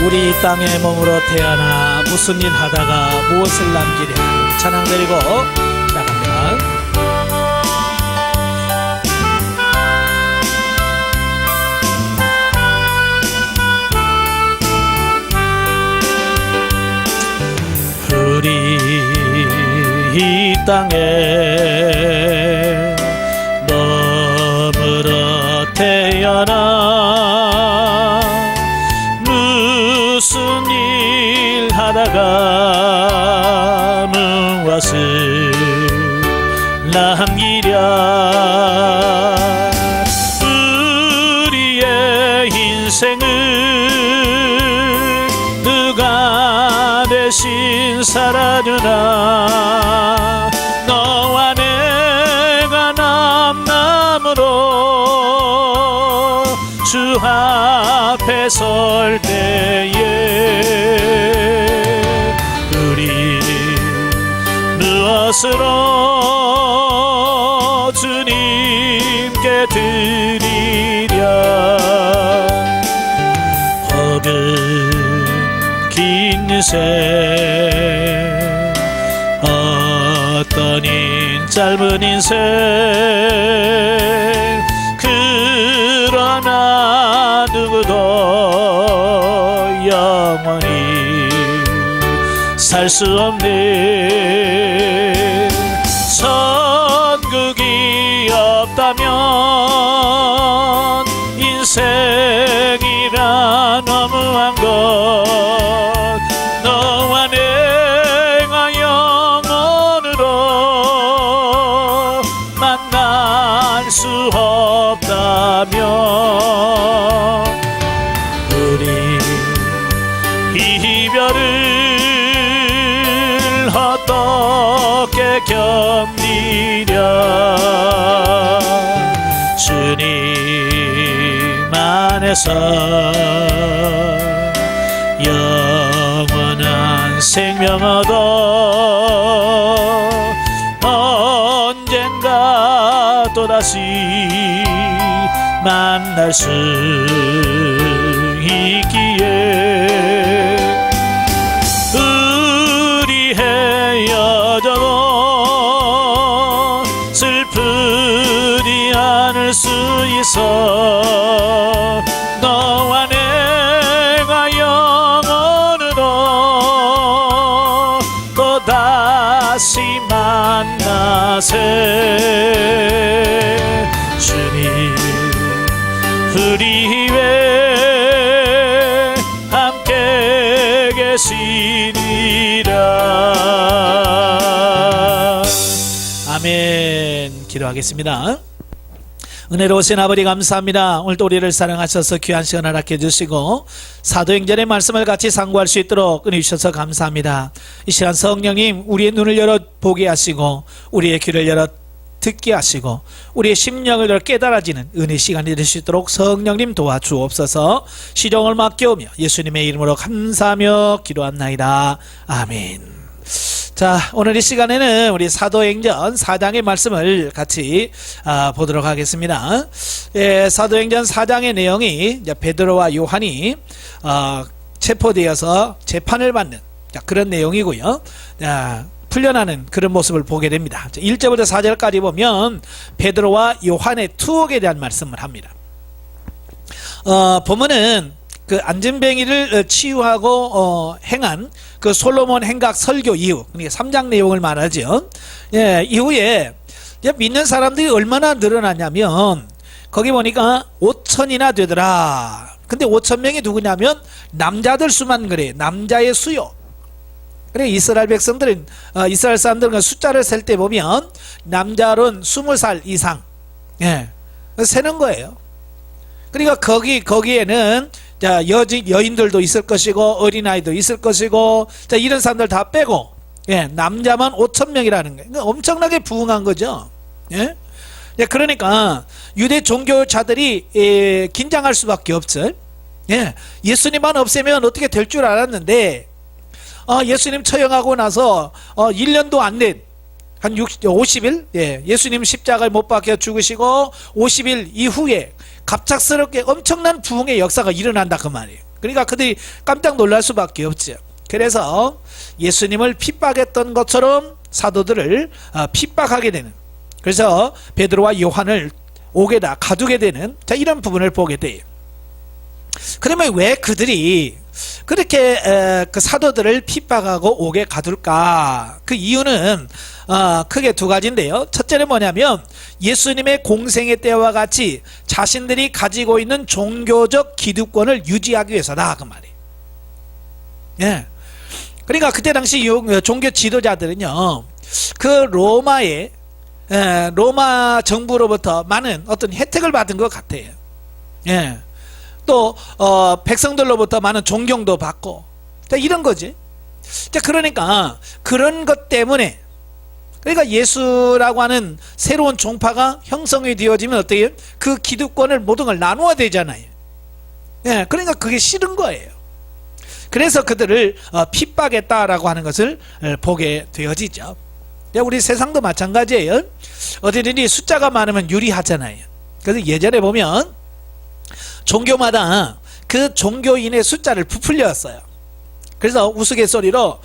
우리 이 땅에 몸으로 태어나 무슨 일 하다가 무엇을 남기랴. 찬양 드리고 시작합니다. 우리 이 땅에 머물러 태어나 무슨 일 하다가 무엇을 남기랴. 우리의 인생을 누가 대신 살아주나. 너와 내가 남남으로 주 앞에 설 때에 우리 무엇으로 주님께 드리랴. 혹은 긴 인생 어떤 짧은 인생 그러나 누구도 영원히 살 수 없는 천국이 없다면 인생이란 너무한 것. 너와 내가 영원으로 만날 수 없다면 우리 이별을 어떻게 견디랴. 주님 안에서 영원한 생명 얻어 언젠가 또다시 만날 수 있기에 우리 헤어져도 슬프지 않을 수 있어. 너와 내가 영원으로 또다시 만나세. 주님 우리 위에 함께 계시리라. 아멘. 기도하겠습니다. 은혜로우신 아버지 감사합니다. 오늘도 우리를 사랑하셔서 귀한 시간 허락해 주시고 사도행전의 말씀을 같이 상고할 수 있도록 은혜 주셔서 감사합니다. 이 시간 성령님 우리의 눈을 열어 보게 하시고 우리의 귀를 열어 듣게 하시고 우리의 심령을 열어 깨달아지는 은혜 시간이 될 수 있도록 성령님 도와주옵소서. 시종을 맡겨오며 예수님의 이름으로 감사하며 기도합나이다. 아멘. 자, 오늘 이 시간에는 우리 사도행전 4장의 말씀을 같이 보도록 하겠습니다. 사도행전 4장의 내용이 이제 베드로와 요한이 체포되어서 재판을 받는 그런 내용이고요. 풀려나는 그런 모습을 보게 됩니다. 1절부터 4절까지 보면 베드로와 요한의 투옥에 대한 말씀을 합니다. 보면은 그 안전뱅이를 치유하고 행한 그 솔로몬 행각 설교 이후, 그러니까 3장 내용을 말하죠. 이후에 믿는 사람들이 얼마나 늘어났냐면 거기 보니까 5천이나 되더라. 근데 5천명이 누구냐면 남자들 수만 그래. 남자의 수요. 그래 이스라엘 백성들은 이스라엘 사람들은 숫자를 셀 때 보면 남자는 20살 이상 세는 거예요. 그러니까 거기에는 자, 여인들도 있을 것이고 어린아이도 있을 것이고 자, 이런 사람들 다 빼고 남자만 5천명이라는 거예요. 그러니까 엄청나게 부흥한 거죠. 그러니까 유대 종교자들이 긴장할 수밖에 없어요. 예수님만 없애면 어떻게 될 줄 알았는데 예수님 처형하고 나서 1년도 안 된 한 50일 예수님 십자가에 못 박혀 죽으시고 50일 이후에 갑작스럽게 엄청난 부흥의 역사가 일어난다 그 말이에요. 그러니까 그들이 깜짝 놀랄 수밖에 없죠. 그래서 예수님을 핍박했던 것처럼 사도들을 핍박하게 되는, 그래서 베드로와 요한을 옥에다 가두게 되는, 자, 이런 부분을 보게 돼요. 그러면 왜 그들이 그렇게 그 사도들을 핍박하고 옥에 가둘까? 그 이유는 크게 두 가지인데요. 첫째는 뭐냐면 예수님의 공생의 때와 같이 자신들이 가지고 있는 종교적 기득권을 유지하기 위해서다, 그 말이에요. 예. 그러니까 그때 당시 종교 지도자들은요, 그 로마 정부로부터 많은 어떤 혜택을 받은 것 같아요. 예. 또 백성들로부터 많은 존경도 받고, 자, 이런 거지. 자, 그러니까 그런 것 때문에, 그러니까 예수라고 하는 새로운 종파가 형성이 되어지면 어떻게 그 기득권을 모든 걸 나누어야 되잖아요. 예, 그러니까 그게 싫은 거예요. 그래서 그들을 핍박했다라고 하는 것을 보게 되어지죠. 우리 세상도 마찬가지예요. 어디든지 숫자가 많으면 유리하잖아요. 그래서 예전에 보면 종교마다 그 종교인의 숫자를 부풀렸어요. 그래서 우스갯소리로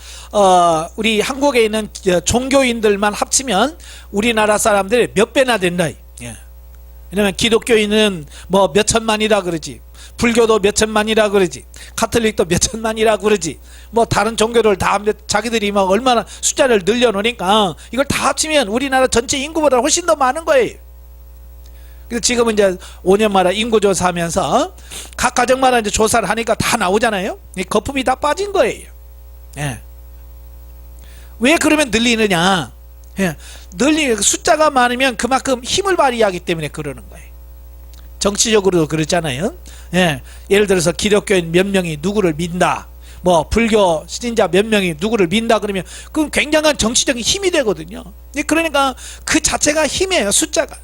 우리 한국에 있는 종교인들만 합치면 우리나라 사람들이 몇 배나 된다. 예. 왜냐면 기독교인은 뭐 몇천만이라 그러지, 불교도 몇천만이라 그러지, 가톨릭도 몇천만이라 그러지, 뭐 다른 종교를 다 자기들이 막 얼마나 숫자를 늘려놓으니까 이걸 다 합치면 우리나라 전체 인구보다 훨씬 더 많은 거예요. 그래서 지금은 이제 5년마다 인구조사하면서 각 가정마다 이제 조사를 하니까 다 나오잖아요. 이 거품이 다 빠진 거예요. 예. 왜 그러면 늘리느냐? 예. 숫자가 많으면 그만큼 힘을 발휘하기 때문에 그러는 거예요. 정치적으로도 그렇잖아요. 예. 예를 들어서 기독교인 몇 명이 누구를 민다, 뭐 불교 신자 몇 명이 누구를 민다 그러면 그건 굉장한 정치적인 힘이 되거든요. 그러니까 그 자체가 힘이에요, 숫자가.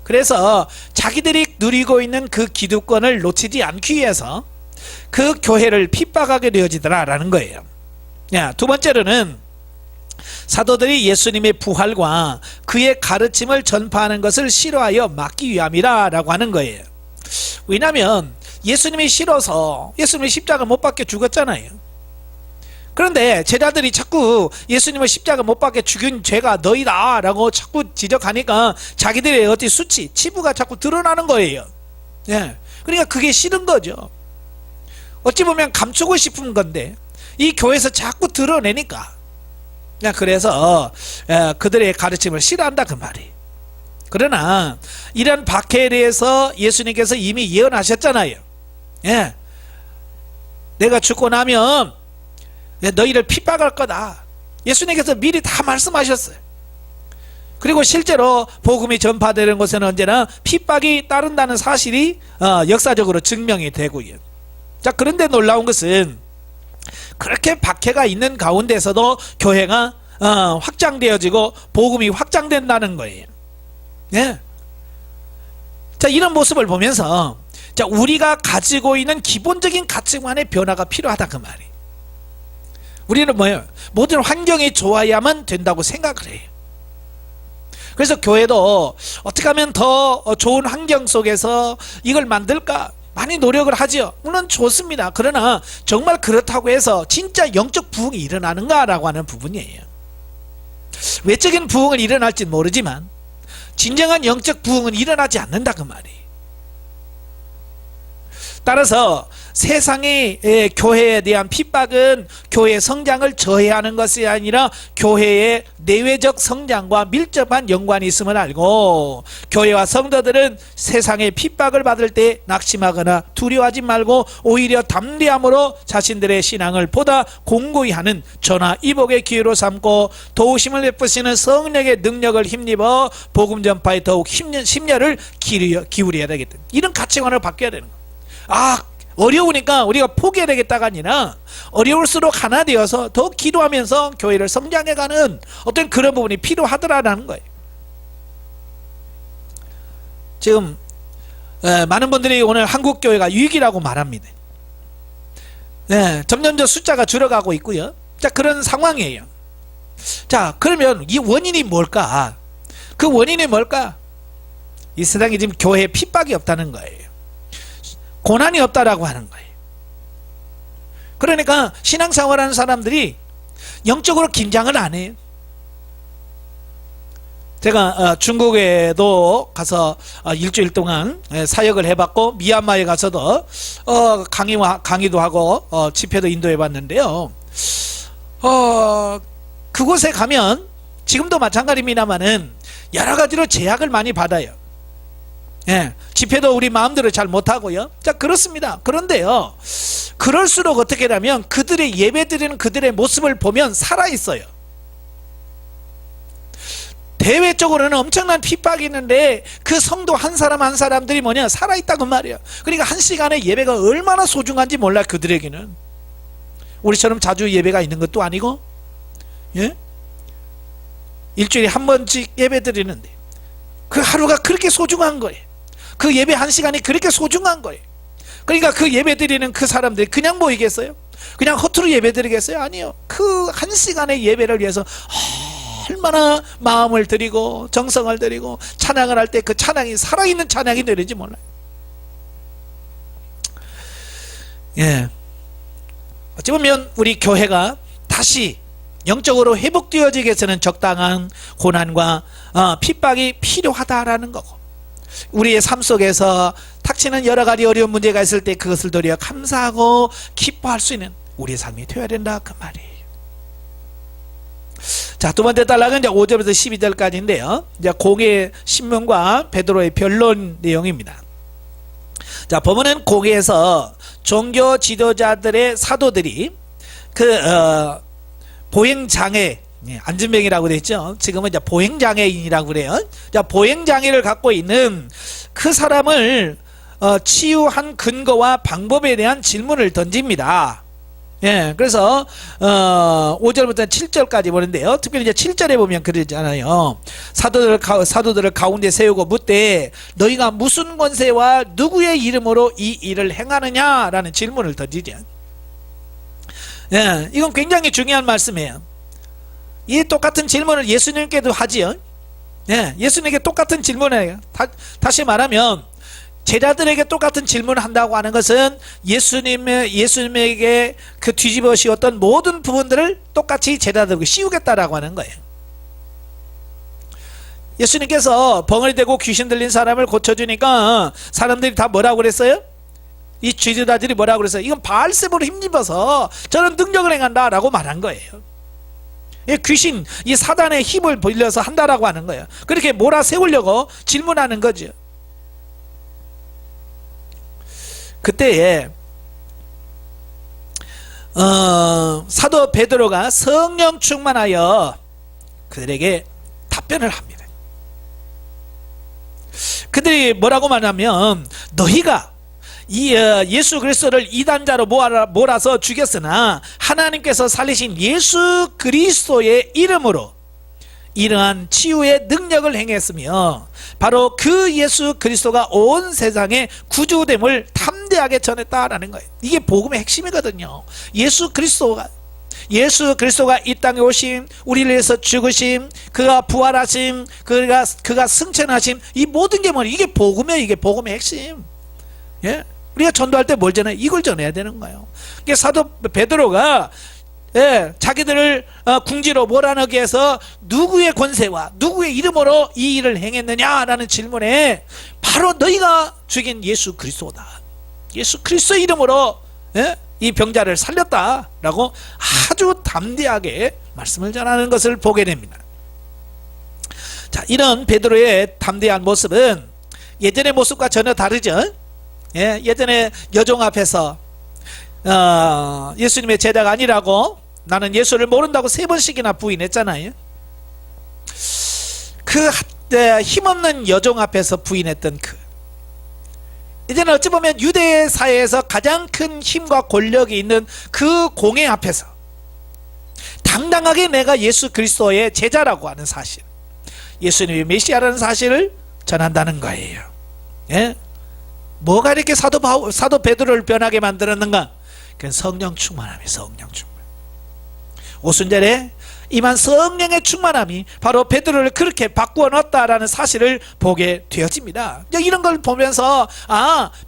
그래서 자기들이 누리고 있는 그 기득권을 놓치지 않기 위해서 그 교회를 핍박하게 되어지더라라는 거예요. 두 번째로는 사도들이 예수님의 부활과 그의 가르침을 전파하는 것을 싫어하여 막기 위함이라고 하는 거예요. 왜냐하면 예수님이 싫어서 예수님이 십자가 못 박혀 죽었잖아요. 그런데 제자들이 자꾸 예수님을 십자가 못 박혀 죽인 죄가 너희다 라고 자꾸 지적하니까 자기들의 어디 수치, 치부가 자꾸 드러나는 거예요. 예. 그러니까 그게 싫은 거죠. 어찌 보면 감추고 싶은 건데 이 교회에서 자꾸 드러내니까, 그래서 그들의 가르침을 싫어한다, 그 말이. 그러나 이런 박해에 대해서 예수님께서 이미 예언하셨잖아요. 예. 내가 죽고 나면 너희를 핍박할 거다. 예수님께서 미리 다 말씀하셨어요. 그리고 실제로 복음이 전파되는 곳에는 언제나 핍박이 따른다는 사실이 역사적으로 증명이 되고요. 자, 그런데 놀라운 것은 그렇게 박해가 있는 가운데서도 교회가 확장되어지고 복음이 확장된다는 거예요. 예. 자, 이런 모습을 보면서 자, 우리가 가지고 있는 기본적인 가치관의 변화가 필요하다, 그 말이. 우리는 뭐예요? 모든 환경이 좋아야만 된다고 생각을 해요. 그래서 교회도 어떻게 하면 더 좋은 환경 속에서 이걸 만들까 많이 노력을 하죠. 물론 좋습니다. 그러나 정말 그렇다고 해서 진짜 영적 부흥이 일어나는가 라고 하는 부분이에요. 외적인 부흥은 일어날지 모르지만 진정한 영적 부흥은 일어나지 않는다, 그 말이. 따라서 세상의 교회에 대한 핍박은 교회의 성장을 저해하는 것이 아니라 교회의 내외적 성장과 밀접한 연관이 있음을 알고, 교회와 성도들은 세상의 핍박을 받을 때 낙심하거나 두려워하지 말고 오히려 담대함으로 자신들의 신앙을 보다 공고히 하는 전화 이복의 기회로 삼고 도우심을 베푸시는 성령의 능력을 힘입어 복음 전파에 더욱 심려를 기울여야 되겠다. 이런 가치관을 바뀌어야 되는 거예요. 어려우니까 우리가 포기해야 되겠다가 아니라 어려울수록 하나 되어서 더 기도하면서 교회를 성장해가는 어떤 그런 부분이 필요하더라라는 거예요. 지금 많은 분들이 오늘 한국 교회가 위기라고 말합니다. 점점 숫자가 줄어가고 있고요. 자, 그런 상황이에요. 자, 그러면 이 원인이 뭘까? 그 원인이 뭘까? 이 세상에 지금 교회에 핍박이 없다는 거예요. 고난이 없다라고 하는 거예요. 그러니까 신앙생활하는 사람들이 영적으로 긴장을 안 해요. 제가 중국에도 가서 일주일 동안 사역을 해봤고, 미얀마에 가서도 강의도 하고 집회도 인도해 봤는데요. 그곳에 가면 지금도 마찬가지입니다만은 여러 가지로 제약을 많이 받아요. 집회도 우리 마음대로 잘 못하고요. 자, 그렇습니다. 그런데요, 그럴수록 어떻게 하면 그들의 예배드리는 그들의 모습을 보면 살아있어요. 대외적으로는 엄청난 핍박이 있는데 그 성도 한 사람 한 사람들이 뭐냐, 살아있다고 말이에요. 그러니까 한 시간의 예배가 얼마나 소중한지 몰라, 그들에게는. 우리처럼 자주 예배가 있는 것도 아니고, 일주일에 한 번씩 예배 드리는데 그 하루가 그렇게 소중한 거예요. 그 예배 한 시간이 그렇게 소중한 거예요. 그러니까 그 예배 드리는 그 사람들이 그냥 모이겠어요? 그냥 허투루 예배 드리겠어요? 아니요. 그 한 시간의 예배를 위해서 얼마나 마음을 드리고 정성을 드리고 찬양을 할 때 그 찬양이 살아있는 찬양이 되는지 몰라요. 어찌 보면 우리 교회가 다시 영적으로 회복되어지기 위해서는 적당한 고난과 핍박이 필요하다라는 거고, 우리의 삶 속에서 닥치는 여러 가지 어려운 문제가 있을 때 그것을 도리어 감사하고 기뻐할 수 있는 우리의 삶이 되어야 된다, 그 말이에요. 자, 두 번째 단락은 이제 5절부터 12절까지인데요. 이제 공회 신문과 베드로의 변론 내용입니다. 자, 본문은 공회에서 종교 지도자들의 사도들이 보행장애, 안진뱅이라고 그랬죠. 지금은 이제 보행장애인이라고 그래요. 자, 보행장애를 갖고 있는 그 사람을 치유한 근거와 방법에 대한 질문을 던집니다. 그래서 5절부터 7절까지 보는데요. 특별히 이제 7절에 보면 그러잖아요. 사도들을 가운데 세우고 묻되 너희가 무슨 권세와 누구의 이름으로 이 일을 행하느냐라는 질문을 던지죠. 이건 굉장히 중요한 말씀이에요. 이 똑같은 질문을 예수님께도 하지요. 예수님에게 똑같은 질문을 해요. 다시 말하면 제자들에게 똑같은 질문을 한다고 하는 것은 예수님에게 그 뒤집어 씌웠던 모든 부분들을 똑같이 제자들에게 씌우겠다라고 하는 거예요. 예수님께서 벙어리 되고 귀신 들린 사람을 고쳐주니까 사람들이 다 뭐라고 그랬어요? 이 지도자들이 뭐라고 그랬어요? 이건 바알세바로 힘입어서 저런 능력을 행한다라고 말한 거예요. 귀신, 이 사단의 힘을 빌려서 한다라고 하는 거예요. 그렇게 몰아세우려고 질문하는 거죠. 그때에 사도 베드로가 성령 충만하여 그들에게 답변을 합니다. 그들이 뭐라고 말하면 너희가 이 예수 그리스도를 이단자로 몰아서 죽였으나 하나님께서 살리신 예수 그리스도의 이름으로 이러한 치유의 능력을 행했으며 바로 그 예수 그리스도가 온 세상에 구주됨을 담대하게 전했다라는 거예요. 이게 복음의 핵심이거든요. 예수 그리스도가 이 땅에 오심, 우리를 위해서 죽으심, 그가 부활하심, 그가 승천하심, 이 모든 게 뭐냐? 이게 복음이에요. 이게 복음의 핵심. 우리가 전도할 때 뭘 전해? 이걸 전해야 되는 거예요. 이게 사도 베드로가 자기들을 궁지로 몰아넣기 위해서 누구의 권세와 누구의 이름으로 이 일을 행했느냐라는 질문에 바로 너희가 죽인 예수 그리스도다. 예수 그리스도의 이름으로 이 병자를 살렸다라고 아주 담대하게 말씀을 전하는 것을 보게 됩니다. 자, 이런 베드로의 담대한 모습은 예전의 모습과 전혀 다르죠. 예전에 여종 앞에서 예수님의 제자가 아니라고 나는 예수를 모른다고 3번씩이나 부인했잖아요. 그 힘없는 여종 앞에서 부인했던 이제는 어찌 보면 유대 사회에서 가장 큰 힘과 권력이 있는 그 공회 앞에서 당당하게 내가 예수 그리스도의 제자라고 하는 사실, 예수님이 메시아라는 사실을 전한다는 거예요. 뭐가 이렇게 사도 베드로를 변하게 만들었는가? 그건 성령 충만함이, 성령 충만. 오순절에 임한 성령의 충만함이 바로 베드로를 그렇게 바꾸어 놨다라는 사실을 보게 되어집니다. 이런 걸 보면서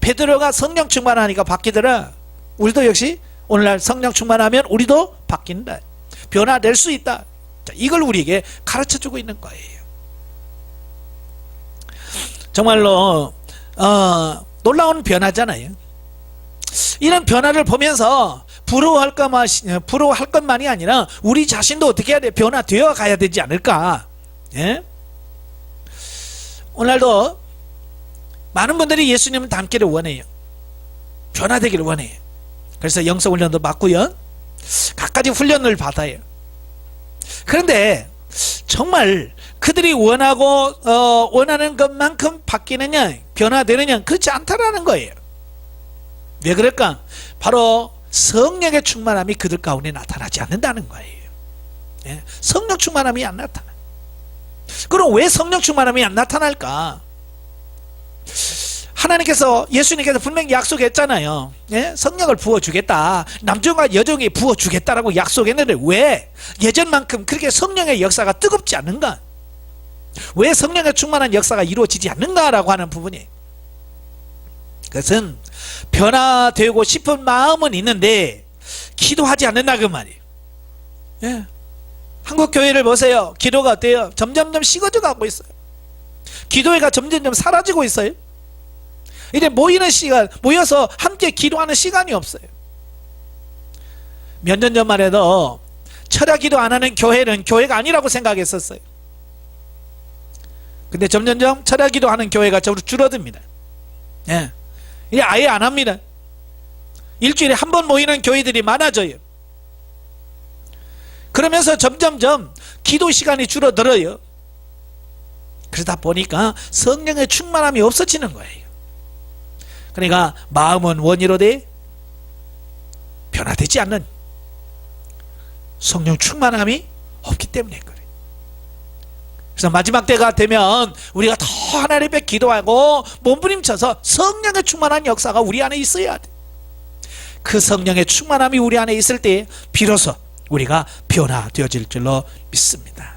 베드로가 성령 충만하니까 바뀌더라. 우리도 역시 오늘날 성령 충만하면 우리도 바뀐다, 변화될 수 있다. 자, 이걸 우리에게 가르쳐주고 있는 거예요. 정말로 놀라운 변화잖아요. 이런 변화를 보면서 부러워할 것만이 아니라 우리 자신도 어떻게 해야 돼? 변화되어 가야 되지 않을까? 예? 오늘도 많은 분들이 예수님을 닮기를 원해요. 변화되기를 원해요. 그래서 영성훈련도 받고요, 갖가지 훈련을 받아요. 그런데 정말 그들이 원하는 것만큼 바뀌느냐, 변화되느냐, 그렇지 않다라는 거예요. 왜 그럴까? 바로 성령의 충만함이 그들 가운데 나타나지 않는다는 거예요. 예? 성령 충만함이 안 나타나. 그럼 왜 성령 충만함이 안 나타날까? 하나님께서, 예수님께서 분명히 약속했잖아요. 예? 성령을 부어주겠다, 남종과 여종이 부어주겠다라고 약속했는데 왜 예전만큼 그렇게 성령의 역사가 뜨겁지 않는가? 왜 성령의 충만한 역사가 이루어지지 않는가라고 하는 부분이, 그것은 변화되고 싶은 마음은 있는데 기도하지 않는다 그 말이에요. 예. 한국 교회를 보세요. 기도가 어때요? 점점점 식어져 가고 있어요. 기도회가 점점점 사라지고 있어요. 이제 모이는 시간, 모여서 함께 기도하는 시간이 없어요. 몇 년 전만 해도 철야 기도 안 하는 교회는 교회가 아니라고 생각했었어요. 근데 점점점 철야 기도 하는 교회가 줄어듭니다. 예. 이제 아예 안 합니다. 일주일에 한 번 모이는 교회들이 많아져요. 그러면서 점점점 기도 시간이 줄어들어요. 그러다 보니까 성령의 충만함이 없어지는 거예요. 그러니까 마음은 원이로되 변화되지 않는 성령 충만함이 없기 때문에 그래요. 그래서 마지막 때가 되면 우리가 더 하나님 앞에 기도하고 몸부림쳐서 성령의 충만한 역사가 우리 안에 있어야 돼. 그 성령의 충만함이 우리 안에 있을 때 비로소 우리가 변화되어질 줄로 믿습니다.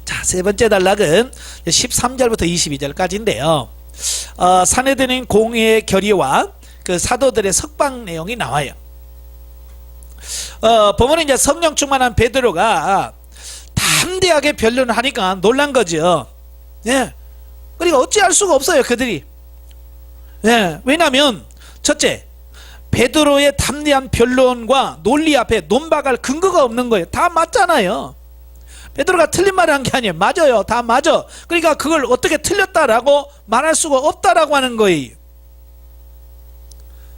자, 세 번째 단락은 13절부터 22절까지인데요. 사내들인 공의의 결의와 그 사도들의 석방 내용이 나와요. 보면 이제 성령 충만한 베드로가 담대하게 변론을 하니까 놀란 거죠. 예. 그러니까 어찌할 수가 없어요, 그들이. 예. 왜냐하면 첫째, 베드로의 담대한 변론과 논리 앞에 논박할 근거가 없는 거예요. 다 맞잖아요. 베드로가 틀린 말을 한 게 아니에요. 맞아요. 다 맞아. 그러니까 그걸 어떻게 틀렸다라고 말할 수가 없다라고 하는 거예요.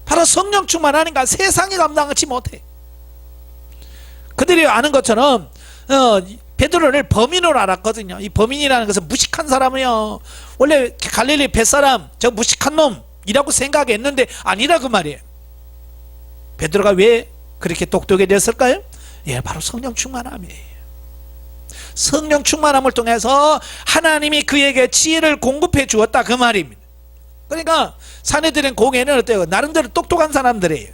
바로 성령 충만하니까 세상이 감당하지 못해. 그들이 아는 것처럼 베드로를 범인으로 알았거든요. 이 범인이라는 것은 무식한 사람이요, 원래 갈릴리 뱃사람, 저 무식한 놈이라고 생각했는데 아니라 그 말이에요. 베드로가 왜 그렇게 똑똑해졌을까요? 예, 바로 성령 충만함이에요. 성령 충만함을 통해서 하나님이 그에게 지혜를 공급해 주었다 그 말입니다. 그러니까 사내들은 공회는 어때요? 나름대로 똑똑한 사람들이에요.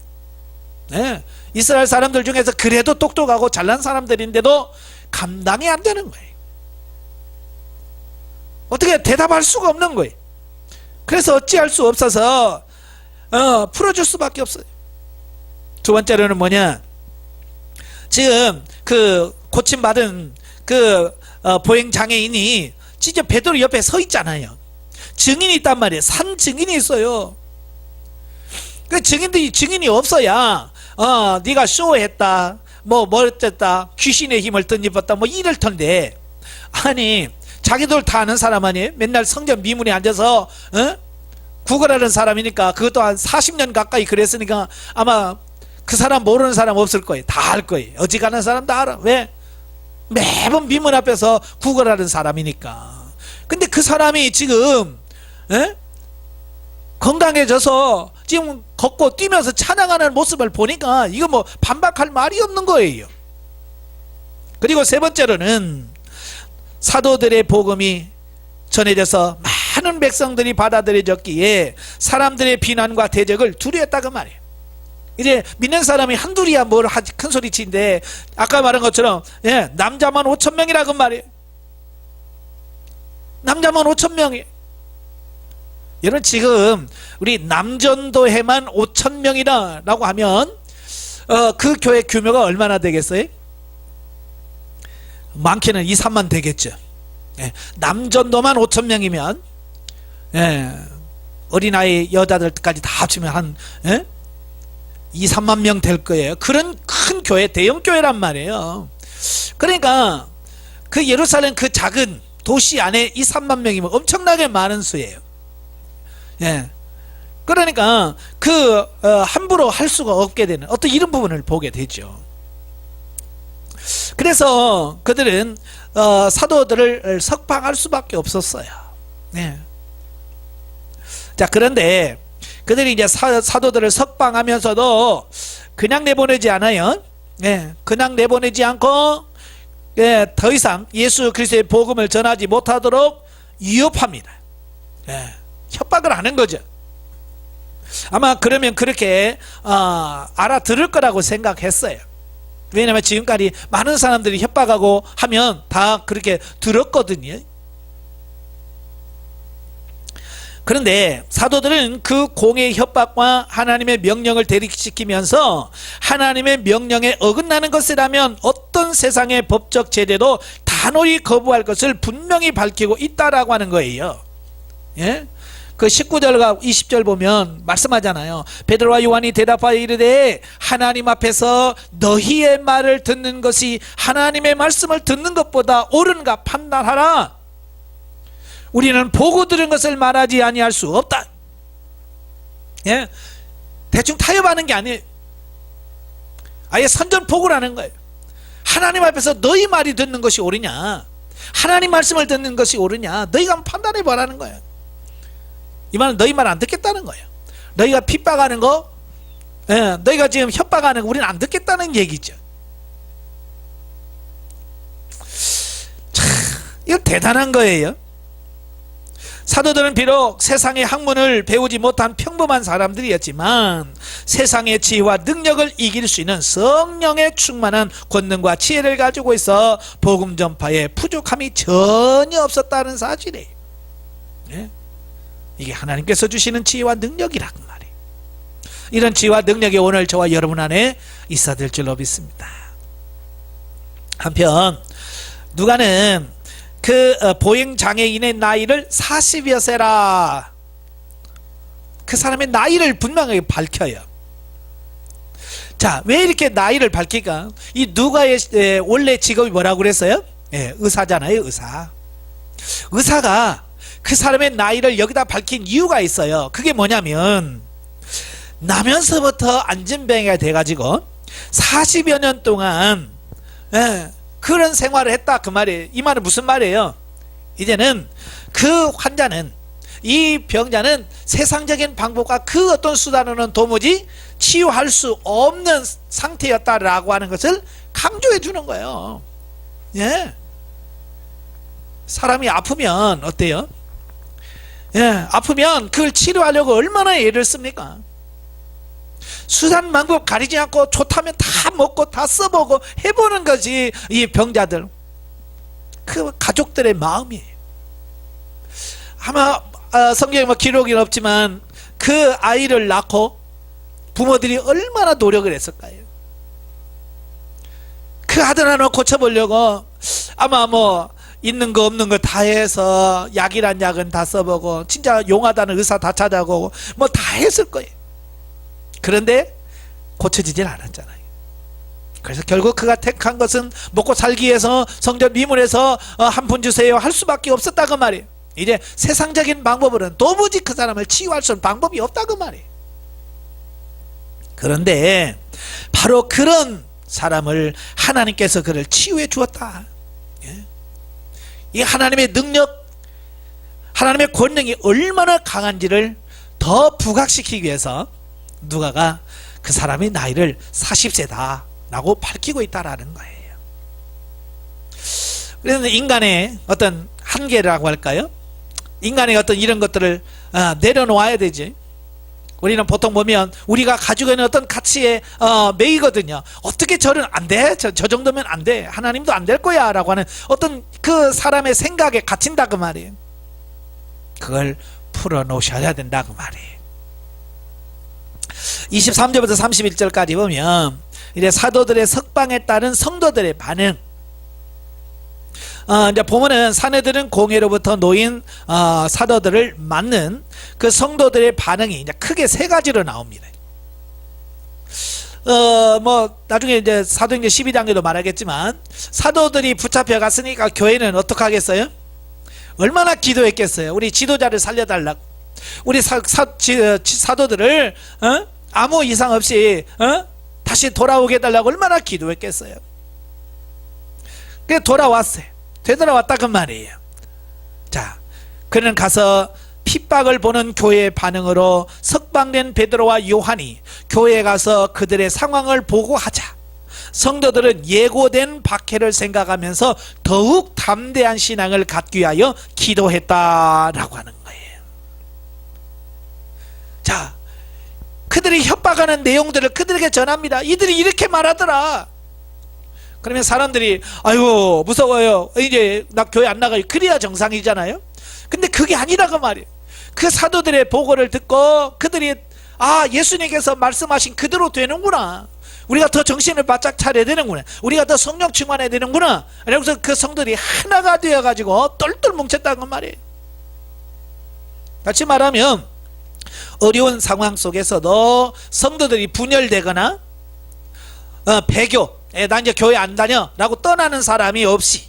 네. 이스라엘 사람들 중에서 그래도 똑똑하고 잘난 사람들인데도 감당이 안 되는 거예요. 어떻게 대답할 수가 없는 거예요. 그래서 어찌할 수 없어서 풀어줄 수밖에 없어요. 두 번째로는 뭐냐, 지금 그 고침받은 그 보행 장애인이 진짜 베드로 옆에 서 있잖아요. 증인이 있단 말이에요. 산 증인이 있어요. 그 증인이 없어야 네가 쇼했다, 뭐 어쨌다, 귀신의 힘을 덧입었다, 뭐 이럴 텐데, 아니 자기들 다 아는 사람 아니에요? 맨날 성전 미문에 앉아서 구걸하는 사람이니까, 그것도 한 40년 가까이 그랬으니까 아마 그 사람 모르는 사람 없을 거예요. 다 알 거예요. 어지간한 사람 다 알아. 왜? 매번 미문 앞에서 구걸하는 사람이니까. 근데 그 사람이 지금 건강해져서 지금 걷고 뛰면서 찬양하는 모습을 보니까 이거 뭐 반박할 말이 없는 거예요. 그리고 세 번째로는 사도들의 복음이 전해져서 많은 백성들이 받아들여졌기에 사람들의 비난과 대적을 두려웠다 그 말이에요. 이제 믿는 사람이 한둘이야 뭘 하지, 큰 소리 치는데 아까 말한 것처럼 남자만 5,000명이라 그 말이에요. 남자만 5,000명이. 여러분 지금 우리 남전도에만 5,000명이라고 하면 그 교회 규모가 얼마나 되겠어요? 많게는 2, 3만 되겠죠. 예, 남전도만 5천 명이면 예, 어린아이 여자들까지 다 합치면 한 2, 3만 명 될 거예요. 그런 큰 교회, 대형 교회란 말이에요. 그러니까 그 예루살렘 그 작은 도시 안에 2, 3만 명이면 엄청나게 많은 수예요. 예. 그러니까 함부로 할 수가 없게 되는 어떤 이런 부분을 보게 되죠. 그래서 그들은 사도들을 석방할 수밖에 없었어요. 네. 자, 그런데 그들이 이제 사도들을 석방하면서도 그냥 내보내지 않아요. 네. 그냥 내보내지 않고 더 이상 예수 그리스도의 복음을 전하지 못하도록 위협합니다. 네. 협박을 하는 거죠. 아마 그러면 그렇게 알아들을 거라고 생각했어요. 왜냐하면 지금까지 많은 사람들이 협박하고 하면 다 그렇게 들었거든요. 그런데 사도들은 그 공의 협박과 하나님의 명령을 대립시키면서 하나님의 명령에 어긋나는 것이라면 어떤 세상의 법적 제재도 단호히 거부할 것을 분명히 밝히고 있다라고 하는 거예요. 예? 그 19절과 20절 보면 말씀하잖아요. 베드로와 요한이 대답하여 이르되 하나님 앞에서 너희의 말을 듣는 것이 하나님의 말씀을 듣는 것보다 옳은가 판단하라. 우리는 보고 들은 것을 말하지 아니할 수 없다. 예? 대충 타협하는 게 아니에요. 아예 선전포고를 하는 거예요. 하나님 앞에서 너희 말이 듣는 것이 옳으냐, 하나님 말씀을 듣는 것이 옳으냐, 너희가 한번 판단해 보라는 거예요. 이 말은 너희 말 안 듣겠다는 거예요. 너희가 핍박하는 거, 너희가 지금 협박하는 거 우리는 안 듣겠다는 얘기죠. 참, 이거 대단한 거예요. 사도들은 비록 세상의 학문을 배우지 못한 평범한 사람들이었지만 세상의 지혜와 능력을 이길 수 있는 성령의 충만한 권능과 지혜를 가지고 있어 복음 전파에 부족함이 전혀 없었다는 사실이에요. 네? 이게 하나님께서 주시는 지혜와 능력이란 말이에요. 이런 지혜와 능력이 오늘 저와 여러분 안에 있어야 될 줄로 믿습니다. 한편 누가는 그 보행장애인의 나이를 40여 세라, 그 사람의 나이를 분명하게 밝혀요. 자, 왜 이렇게 나이를 밝힐까? 이 누가의 원래 직업이 뭐라고 그랬어요? 의사잖아요. 의사가 그 사람의 나이를 여기다 밝힌 이유가 있어요. 그게 뭐냐면 나면서부터 안진병이가 돼가지고 40여 년 동안 그런 생활을 했다, 그 말이에요. 이 말은 무슨 말이에요? 이제는 그 환자는, 이 병자는 세상적인 방법과 그 어떤 수단으로는 도무지 치유할 수 없는 상태였다라고 하는 것을 강조해 주는 거예요. 예. 사람이 아프면 어때요? 예, 아프면 그걸 치료하려고 얼마나 애를 씁니까? 수단 방법 가리지 않고 좋다면 다 먹고 다 써보고 해보는 것이 이 병자들, 그 가족들의 마음이에요. 아마 성경에 뭐 기록이 없지만 그 아이를 낳고 부모들이 얼마나 노력을 했을까요? 그 아들 하나 고쳐보려고 아마 뭐 있는 거 없는 거 다 해서 약이란 약은 다 써보고 진짜 용하다는 의사 다 찾아보고 뭐 다 했을 거예요. 그런데 고쳐지질 않았잖아요. 그래서 결국 그가 택한 것은 먹고 살기 위해서 성전 미문에서 한 푼 주세요 할 수밖에 없었다, 그 말이에요. 이제 세상적인 방법으로는 도무지 그 사람을 치유할 수 있는 방법이 없다, 그 말이에요. 그런데 바로 그런 사람을 하나님께서 그를 치유해 주었다. 예? 이 하나님의 능력, 하나님의 권능이 얼마나 강한지를 더 부각시키기 위해서 누가가 그 사람의 나이를 40세다 라고 밝히고 있다라는 거예요. 그래서 인간의 어떤 한계라고 할까요? 인간의 어떤 이런 것들을 내려놓아야 되지. 우리는 보통 보면 우리가 가지고 있는 어떤 가치에 매이거든요. 어떻게 저는 안 돼? 저 정도면 안 돼. 하나님도 안 될 거야 라고 하는 어떤 그 사람의 생각에 갇힌다, 그 말이에요. 그걸 풀어놓으셔야 된다, 그 말이에요. 23절부터 31절까지 보면 이제 사도들의 석방에 따른 성도들의 반응. 이제 보면은 사내들은 공회로부터 놓인 사도들을 맞는 그 성도들의 반응이 이제 크게 세 가지로 나옵니다. 뭐 나중에 이제 사도행전 12장에도 말하겠지만 사도들이 붙잡혀 갔으니까 교회는 어떻게 하겠어요? 얼마나 기도했겠어요? 우리 지도자를 살려달라고. 우리 사도들을 아무 이상 없이 다시 돌아오게 해달라고 얼마나 기도했겠어요? 그래 돌아왔어요. 되돌아왔다 그 말이에요. 자, 그는 가서 핍박을 보는 교회의 반응으로 석방된 베드로와 요한이 교회에 가서 그들의 상황을 보고하자 성도들은 예고된 박해를 생각하면서 더욱 담대한 신앙을 갖기 위하여 기도했다라고 하는 거예요. 자, 그들이 협박하는 내용들을 그들에게 전합니다. 이들이 이렇게 말하더라. 그러면 사람들이 아이고 무서워요. 이제 나 교회 안 나가요. 그래야 정상이잖아요. 근데 그게 아니라고 말이에요. 그 사도들의 보고를 듣고 그들이 예수님께서 말씀하신 그대로 되는구나. 우리가 더 정신을 바짝 차려야 되는구나. 우리가 더 성령 충만해야 되는구나. 그래서 그 성도들이 하나가 되어가지고 똘똘 뭉쳤다는 말이에요. 같이 말하면 어려운 상황 속에서도 성도들이 분열되거나 배교, 나 이제 교회 안 다녀 라고 떠나는 사람이 없이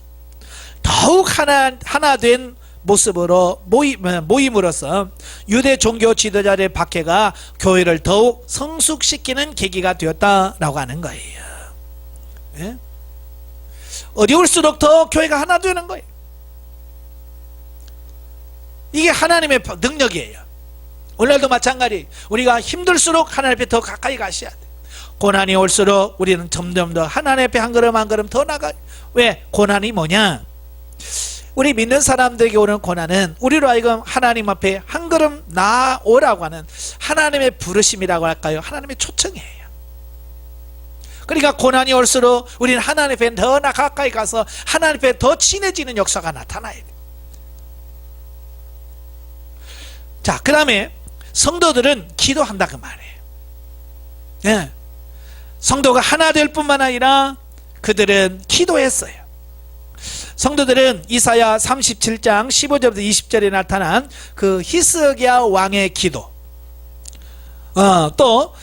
더욱 하나 된 모습으로 모임으로써 유대 종교 지도자의 박해가 교회를 더욱 성숙시키는 계기가 되었다라고 하는 거예요. 예? 어려울수록 더 교회가 하나 되는 거예요. 이게 하나님의 능력이에요. 오늘도 마찬가지. 우리가 힘들수록 하나님 앞에 더 가까이 가셔야 돼. 고난이 올수록 우리는 점점 더 하나님 앞에 한 걸음 한 걸음 더 나가요. 왜? 고난이 뭐냐? 우리 믿는 사람들에게 오는 고난은 우리로 하여금 하나님 앞에 한 걸음 나오라고 하는 하나님의 부르심이라고 할까요? 하나님의 초청이에요. 그러니까 고난이 올수록 우리는 하나님 앞에 더 가까이 가서 하나님 앞에 더 친해지는 역사가 나타나야 돼요. 자, 그 다음에 성도들은 기도한다 그 말이에요. 예. 성도가 하나 될 뿐만 아니라 그들은 기도했어요. 성도들은 이사야 37장 15절부터 20절에 나타난 그 히스기야 왕의 기도, 또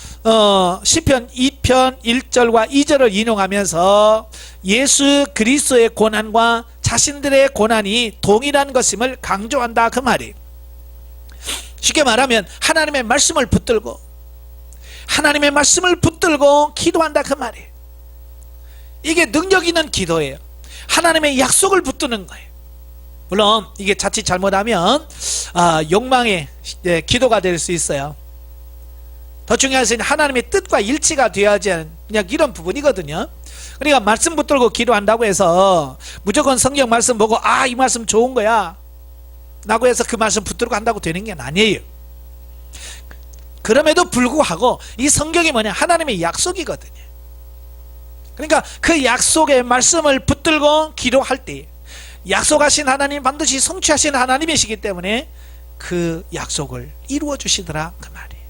시편 2편 1절과 2절을 인용하면서 예수 그리스도의 고난과 자신들의 고난이 동일한 것임을 강조한다 그 말이에요. 쉽게 말하면 하나님의 말씀을 붙들고 기도한다 그 말이에요. 이게 능력 있는 기도예요. 하나님의 약속을 붙드는 거예요. 물론 이게 자칫 잘못하면 욕망의 기도가 될 수 있어요. 더 중요한 것은 하나님의 뜻과 일치가 되어야지 하는 그냥 이런 부분이거든요. 그러니까 말씀 붙들고 기도한다고 해서 무조건 성경 말씀 보고 이 말씀 좋은 거야 라고 해서 그 말씀 붙들고 한다고 되는 게 아니에요. 그럼에도 불구하고 이 성경이 뭐냐? 하나님의 약속이거든요. 그러니까 그 약속의 말씀을 붙들고 기도할 때 약속하신 하나님 반드시 성취하신 하나님이시기 때문에 그 약속을 이루어 주시더라 그 말이에요.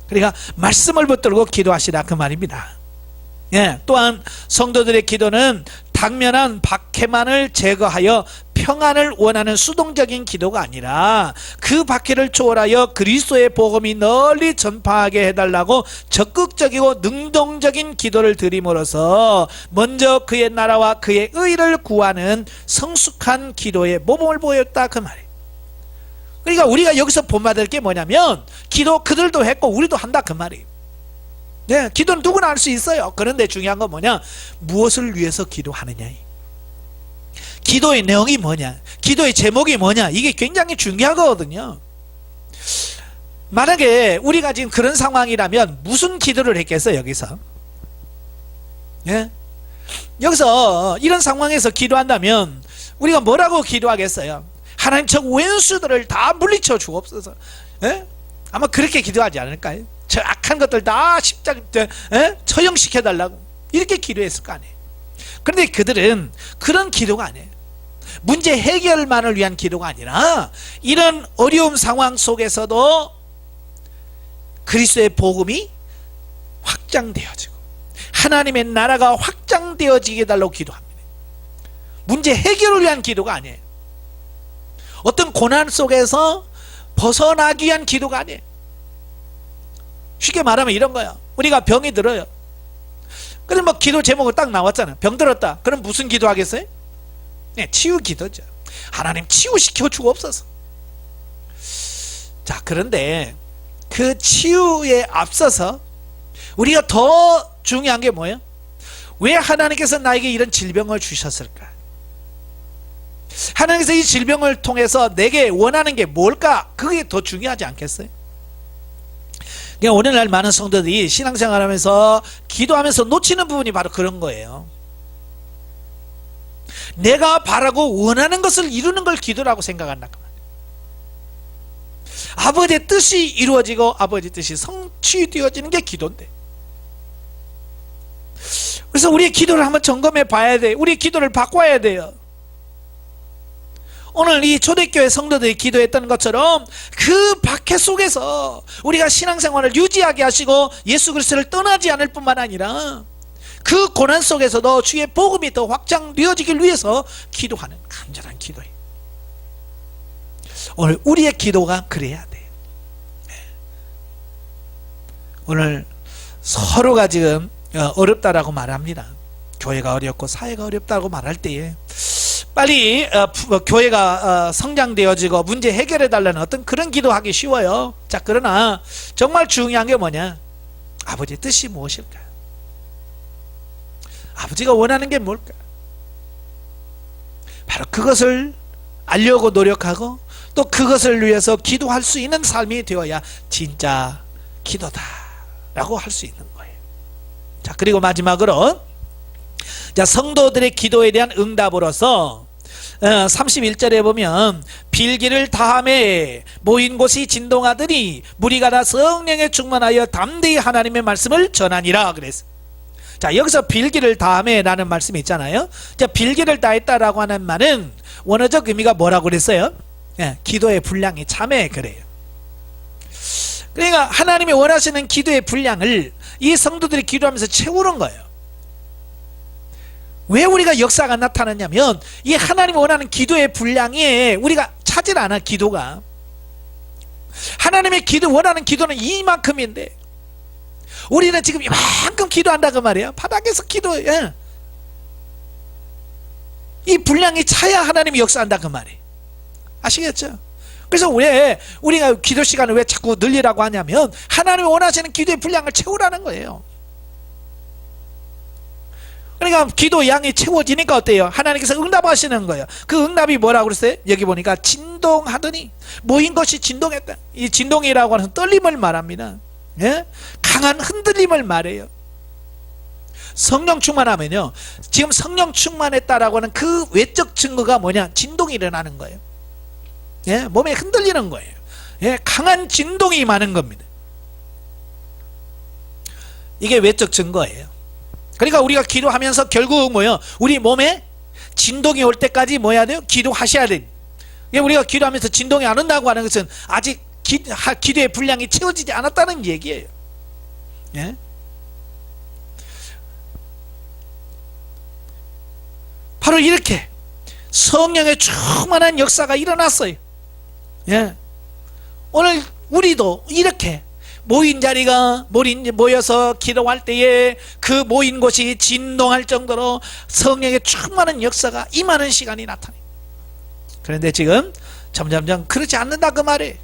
그러니까 말씀을 붙들고 기도하시라 그 말입니다. 예, 또한 성도들의 기도는 당면한 박해만을 제거하여 평안을 원하는 수동적인 기도가 아니라 그 박해를 초월하여 그리스도의 복음이 널리 전파하게 해달라고 적극적이고 능동적인 기도를 드림으로써 먼저 그의 나라와 그의 의를 구하는 성숙한 기도의 모범을 보였다 그 말이에요. 그러니까 우리가 여기서 본받을 게 뭐냐면 기도 그들도 했고 우리도 한다 그 말이에요. 네, 기도는 누구나 할 수 있어요. 그런데 중요한 건 뭐냐? 무엇을 위해서 기도하느냐, 기도의 내용이 뭐냐, 기도의 제목이 뭐냐, 이게 굉장히 중요하거든요. 만약에 우리가 지금 그런 상황이라면 무슨 기도를 했겠어요? 여기서 여기서 이런 상황에서 기도한다면 우리가 뭐라고 기도하겠어요? 하나님 저 왼수들을 다 물리쳐 주옵소서. 아마 그렇게 기도하지 않을까요? 저 악한 것들 다 십자가 처형시켜달라고 이렇게 기도했을 거 아니에요. 그런데 그들은 그런 기도가 아니에요. 문제 해결만을 위한 기도가 아니라 이런 어려운 상황 속에서도 그리스도의 복음이 확장되어지고 하나님의 나라가 확장되어지게 달라고 기도합니다. 문제 해결을 위한 기도가 아니에요. 어떤 고난 속에서 벗어나기 위한 기도가 아니에요. 쉽게 말하면 이런 거야. 우리가 병이 들어요. 그럼 뭐 기도 제목은 딱 나왔잖아요. 병 들었다. 그럼 무슨 기도 하겠어요? 네, 치유 기도죠. 하나님 치유시켜 주옵소서. 자, 그런데 그 치유에 앞서서 우리가 더 중요한 게 뭐예요? 왜 하나님께서 나에게 이런 질병을 주셨을까? 하나님께서 이 질병을 통해서 내게 원하는 게 뭘까? 그게 더 중요하지 않겠어요? 그러니까 오늘날 많은 성도들이 신앙생활하면서 기도하면서 놓치는 부분이 바로 그런 거예요. 내가 바라고 원하는 것을 이루는 걸 기도라고 생각한다. 아버지의 뜻이 이루어지고 아버지의 뜻이 성취되어지는 게 기도인데, 그래서 우리의 기도를 한번 점검해 봐야 돼. 우리 기도를 바꿔야 돼요. 오늘 이 초대교회 성도들이 기도했던 것처럼 그 박해 속에서 우리가 신앙생활을 유지하게 하시고 예수 그리스도를 떠나지 않을 뿐만 아니라 그 고난 속에서도 주의 복음이 더 확장되어지길 위해서 기도하는 간절한 기도예요. 오늘 우리의 기도가 그래야 돼요. 오늘 서로가 지금 어렵다라고 말합니다. 교회가 어렵고 사회가 어렵다고 말할 때에 빨리 교회가 성장되어지고 문제 해결해 달라는 어떤 그런 기도하기 쉬워요. 자, 그러나 정말 중요한 게 뭐냐? 아버지의 뜻이 무엇일까? 아버지가 원하는 게 뭘까? 바로 그것을 알려고 노력하고 또 그것을 위해서 기도할 수 있는 삶이 되어야 진짜 기도다 라고 할 수 있는 거예요. 자, 그리고 마지막으로, 자, 성도들의 기도에 대한 응답으로서 31절에 보면 빌기를 다함에 모인 곳이 진동하더니 무리가 다 성령에 충만하여 담대히 하나님의 말씀을 전하니라 그랬어요. 자, 여기서 빌기를 다함에 라는 말씀이 있잖아요. 자, 빌기를 다했다라고 하는 말은 원어적 의미가 뭐라고 그랬어요? 기도의 분량이 참에 그래요. 그러니까 하나님이 원하시는 기도의 분량을 이 성도들이 기도하면서 채우는 거예요. 왜 우리가 역사가 나타났냐면 이 하나님이 원하는 기도의 분량에 우리가 차질 않아. 기도가 하나님의 원하는 기도는 이만큼인데 우리는 지금 이만큼 기도한다 그 말이에요. 바닥에서 기도해. 이 분량이 차야 하나님이 역사한다 그 말이에요. 아시겠죠? 그래서 왜 우리가 기도 시간을 왜 자꾸 늘리라고 하냐면 하나님이 원하시는 기도의 분량을 채우라는 거예요. 그러니까 기도 양이 채워지니까 어때요? 하나님께서 응답하시는 거예요. 그 응답이 뭐라고 그랬어요? 여기 보니까 진동하더니 모인 것이 진동했다. 이 진동이라고 하는 떨림을 말합니다. 예? 강한 흔들림을 말해요. 성령 충만하면요, 지금 성령 충만했다라고 하는 그 외적 증거가 뭐냐? 진동이 일어나는 거예요. 예? 몸에 흔들리는 거예요. 예? 강한 진동이 많은 겁니다. 이게 외적 증거예요. 그러니까 우리가 기도하면서 결국 뭐예요? 우리 몸에 진동이 올 때까지 뭐 해야 돼요? 기도하셔야 돼요. 우리가 기도하면서 진동이 안 온다고 하는 것은 아직 기도의 분량이 채워지지 않았다는 얘기예요. 예? 바로 이렇게 성령의 충만한 역사가 일어났어요. 예? 오늘 우리도 이렇게 모인 자리가 모여서 기도할 때에 그 모인 곳이 진동할 정도로 성령의 충만한 역사가 임하는 시간이 나타나요. 그런데 지금 점점점 그렇지 않는다 그 말이에요.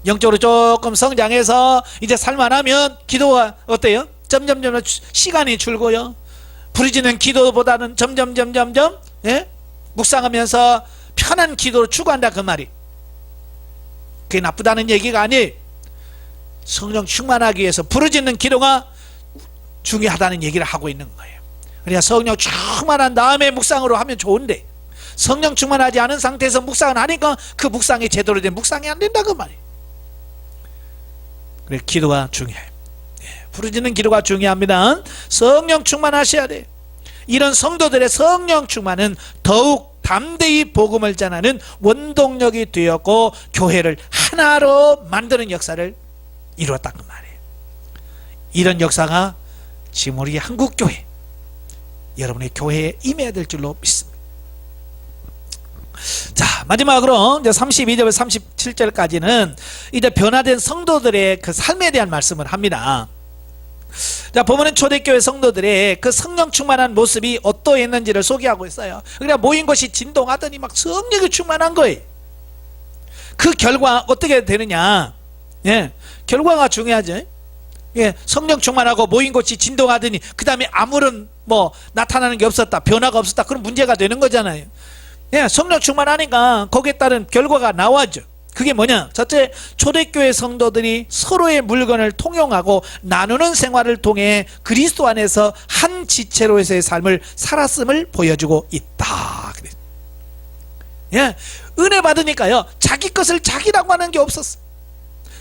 영적으로 조금 성장해서 이제 살만하면 기도가 어때요? 점점점 시간이 줄고요. 부르짖는 기도보다는 점점 예? 묵상하면서 편한 기도로 추구한다 그 말이. 그게 나쁘다는 얘기가 아니에요. 성령 충만하기 위해서 부르짖는 기도가 중요하다는 얘기를 하고 있는 거예요. 그러니까 성령 충만한 다음에 묵상으로 하면 좋은데 성령 충만하지 않은 상태에서 묵상을 하니까 그 묵상이 제대로 된 묵상이 안 된다 그 말이에요. 그래서 기도가 중요해요. 부르짖는 기도가 중요합니다. 성령 충만하셔야 돼요. 이런 성도들의 성령 충만은 더욱 담대히 복음을 전하는 원동력이 되었고 교회를 하나로 만드는 역사를 이루었다 그 말이에요. 이런 역사가 지금 우리 한국교회, 여러분의 교회에 임해야 될 줄로 믿습니다. 자, 마지막으로 이제 32절부터 37절까지는 이제 변화된 성도들의 그 삶에 대한 말씀을 합니다. 자, 보면은 초대교회 성도들의 그 성령 충만한 모습이 어떠했는지를 소개하고 있어요. 그러니까 모인 것이 진동하더니 막 성령이 충만한 거예요. 그 결과 어떻게 되느냐? 예, 결과가 중요하죠. 예, 성령 충만하고 모인 것이 진동하더니 그 다음에 아무런 뭐 나타나는 게 없었다, 변화가 없었다, 그런 문제가 되는 거잖아요. 예, 성령 충만하니까 거기에 따른 결과가 나와죠. 그게 뭐냐? 첫째, 초대교회 성도들이 서로의 물건을 통용하고 나누는 생활을 통해 그리스도 안에서 한 지체로서의 삶을 살았음을 보여주고 있다. 예, 은혜 받으니까요, 자기 것을 자기라고 하는 게 없었어.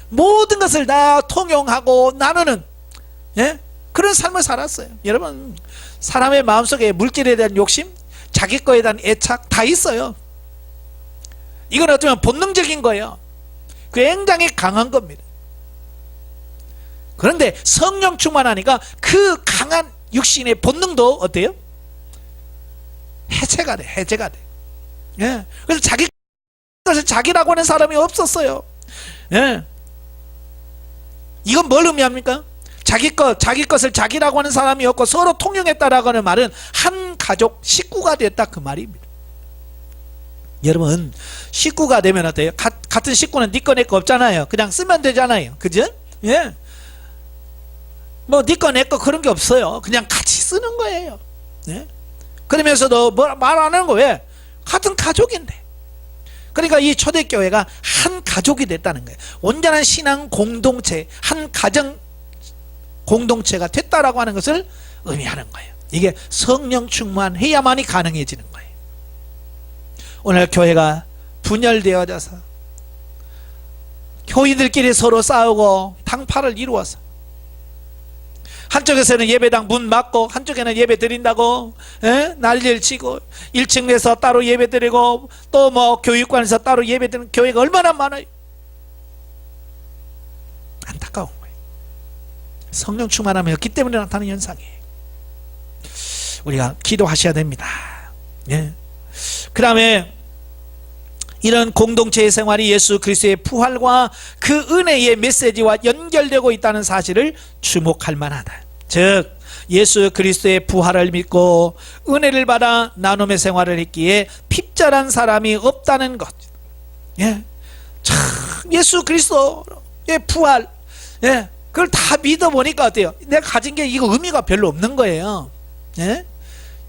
모든 것을 다 통용하고 나누는, 예, 그런 삶을 살았어요. 여러분, 사람의 마음속에 물질에 대한 욕심, 자기 거에 대한 애착 다 있어요. 이건 어쩌면 본능적인 거예요. 굉장히 강한 겁니다. 그런데 성령 충만하니까 그 강한 육신의 본능도 어때요? 해체가 돼, 해제가 돼. 예. 그래서 자기 것을 자기라고 하는 사람이 없었어요. 예. 이건 뭘 의미합니까? 자기 것을 자기라고 하는 사람이 없고 서로 통용했다라고 하는 말은 한 가족 식구가 됐다, 그 말입니다. 여러분, 식구가 되면 어때요? 같은 식구는 네 거 내 거 없잖아요. 그냥 쓰면 되잖아요. 그죠? 예. 뭐 네 거 내 거 그런 게 없어요. 그냥 같이 쓰는 거예요. 예. 그러면서도 뭐 말 안 하는 거 왜? 같은 가족인데. 그러니까 이 초대교회가 한 가족이 됐다는 거예요. 온전한 신앙 공동체, 한 가정 공동체가 됐다라고 하는 것을 의미하는 거예요. 이게 성령 충만해야만이 가능해지는 거예요. 오늘 교회가 분열되어져서 교인들끼리 서로 싸우고 당파를 이루어서 한쪽에서는 예배당 문 막고 한쪽에는 예배 드린다고 난리를 치고 1층 내서 따로 예배 드리고 또 뭐 교육관에서 따로 예배 드리는 교회가 얼마나 많아요. 안타까운 거예요. 성령 충만함이 없기 때문에 나타나는 현상이에요. 우리가 기도하셔야 됩니다. 예. 그 다음에 이런 공동체의 생활이 예수 그리스도의 부활과 그 은혜의 메시지와 연결되고 있다는 사실을 주목할 만하다. 즉 예수 그리스도의 부활을 믿고 은혜를 받아 나눔의 생활을 했기에 핍절한 사람이 없다는 것. 예. 참 예수 그리스도의 부활, 예, 그걸 다 믿어보니까 어때요? 내가 가진 게 이거 의미가 별로 없는 거예요. 예?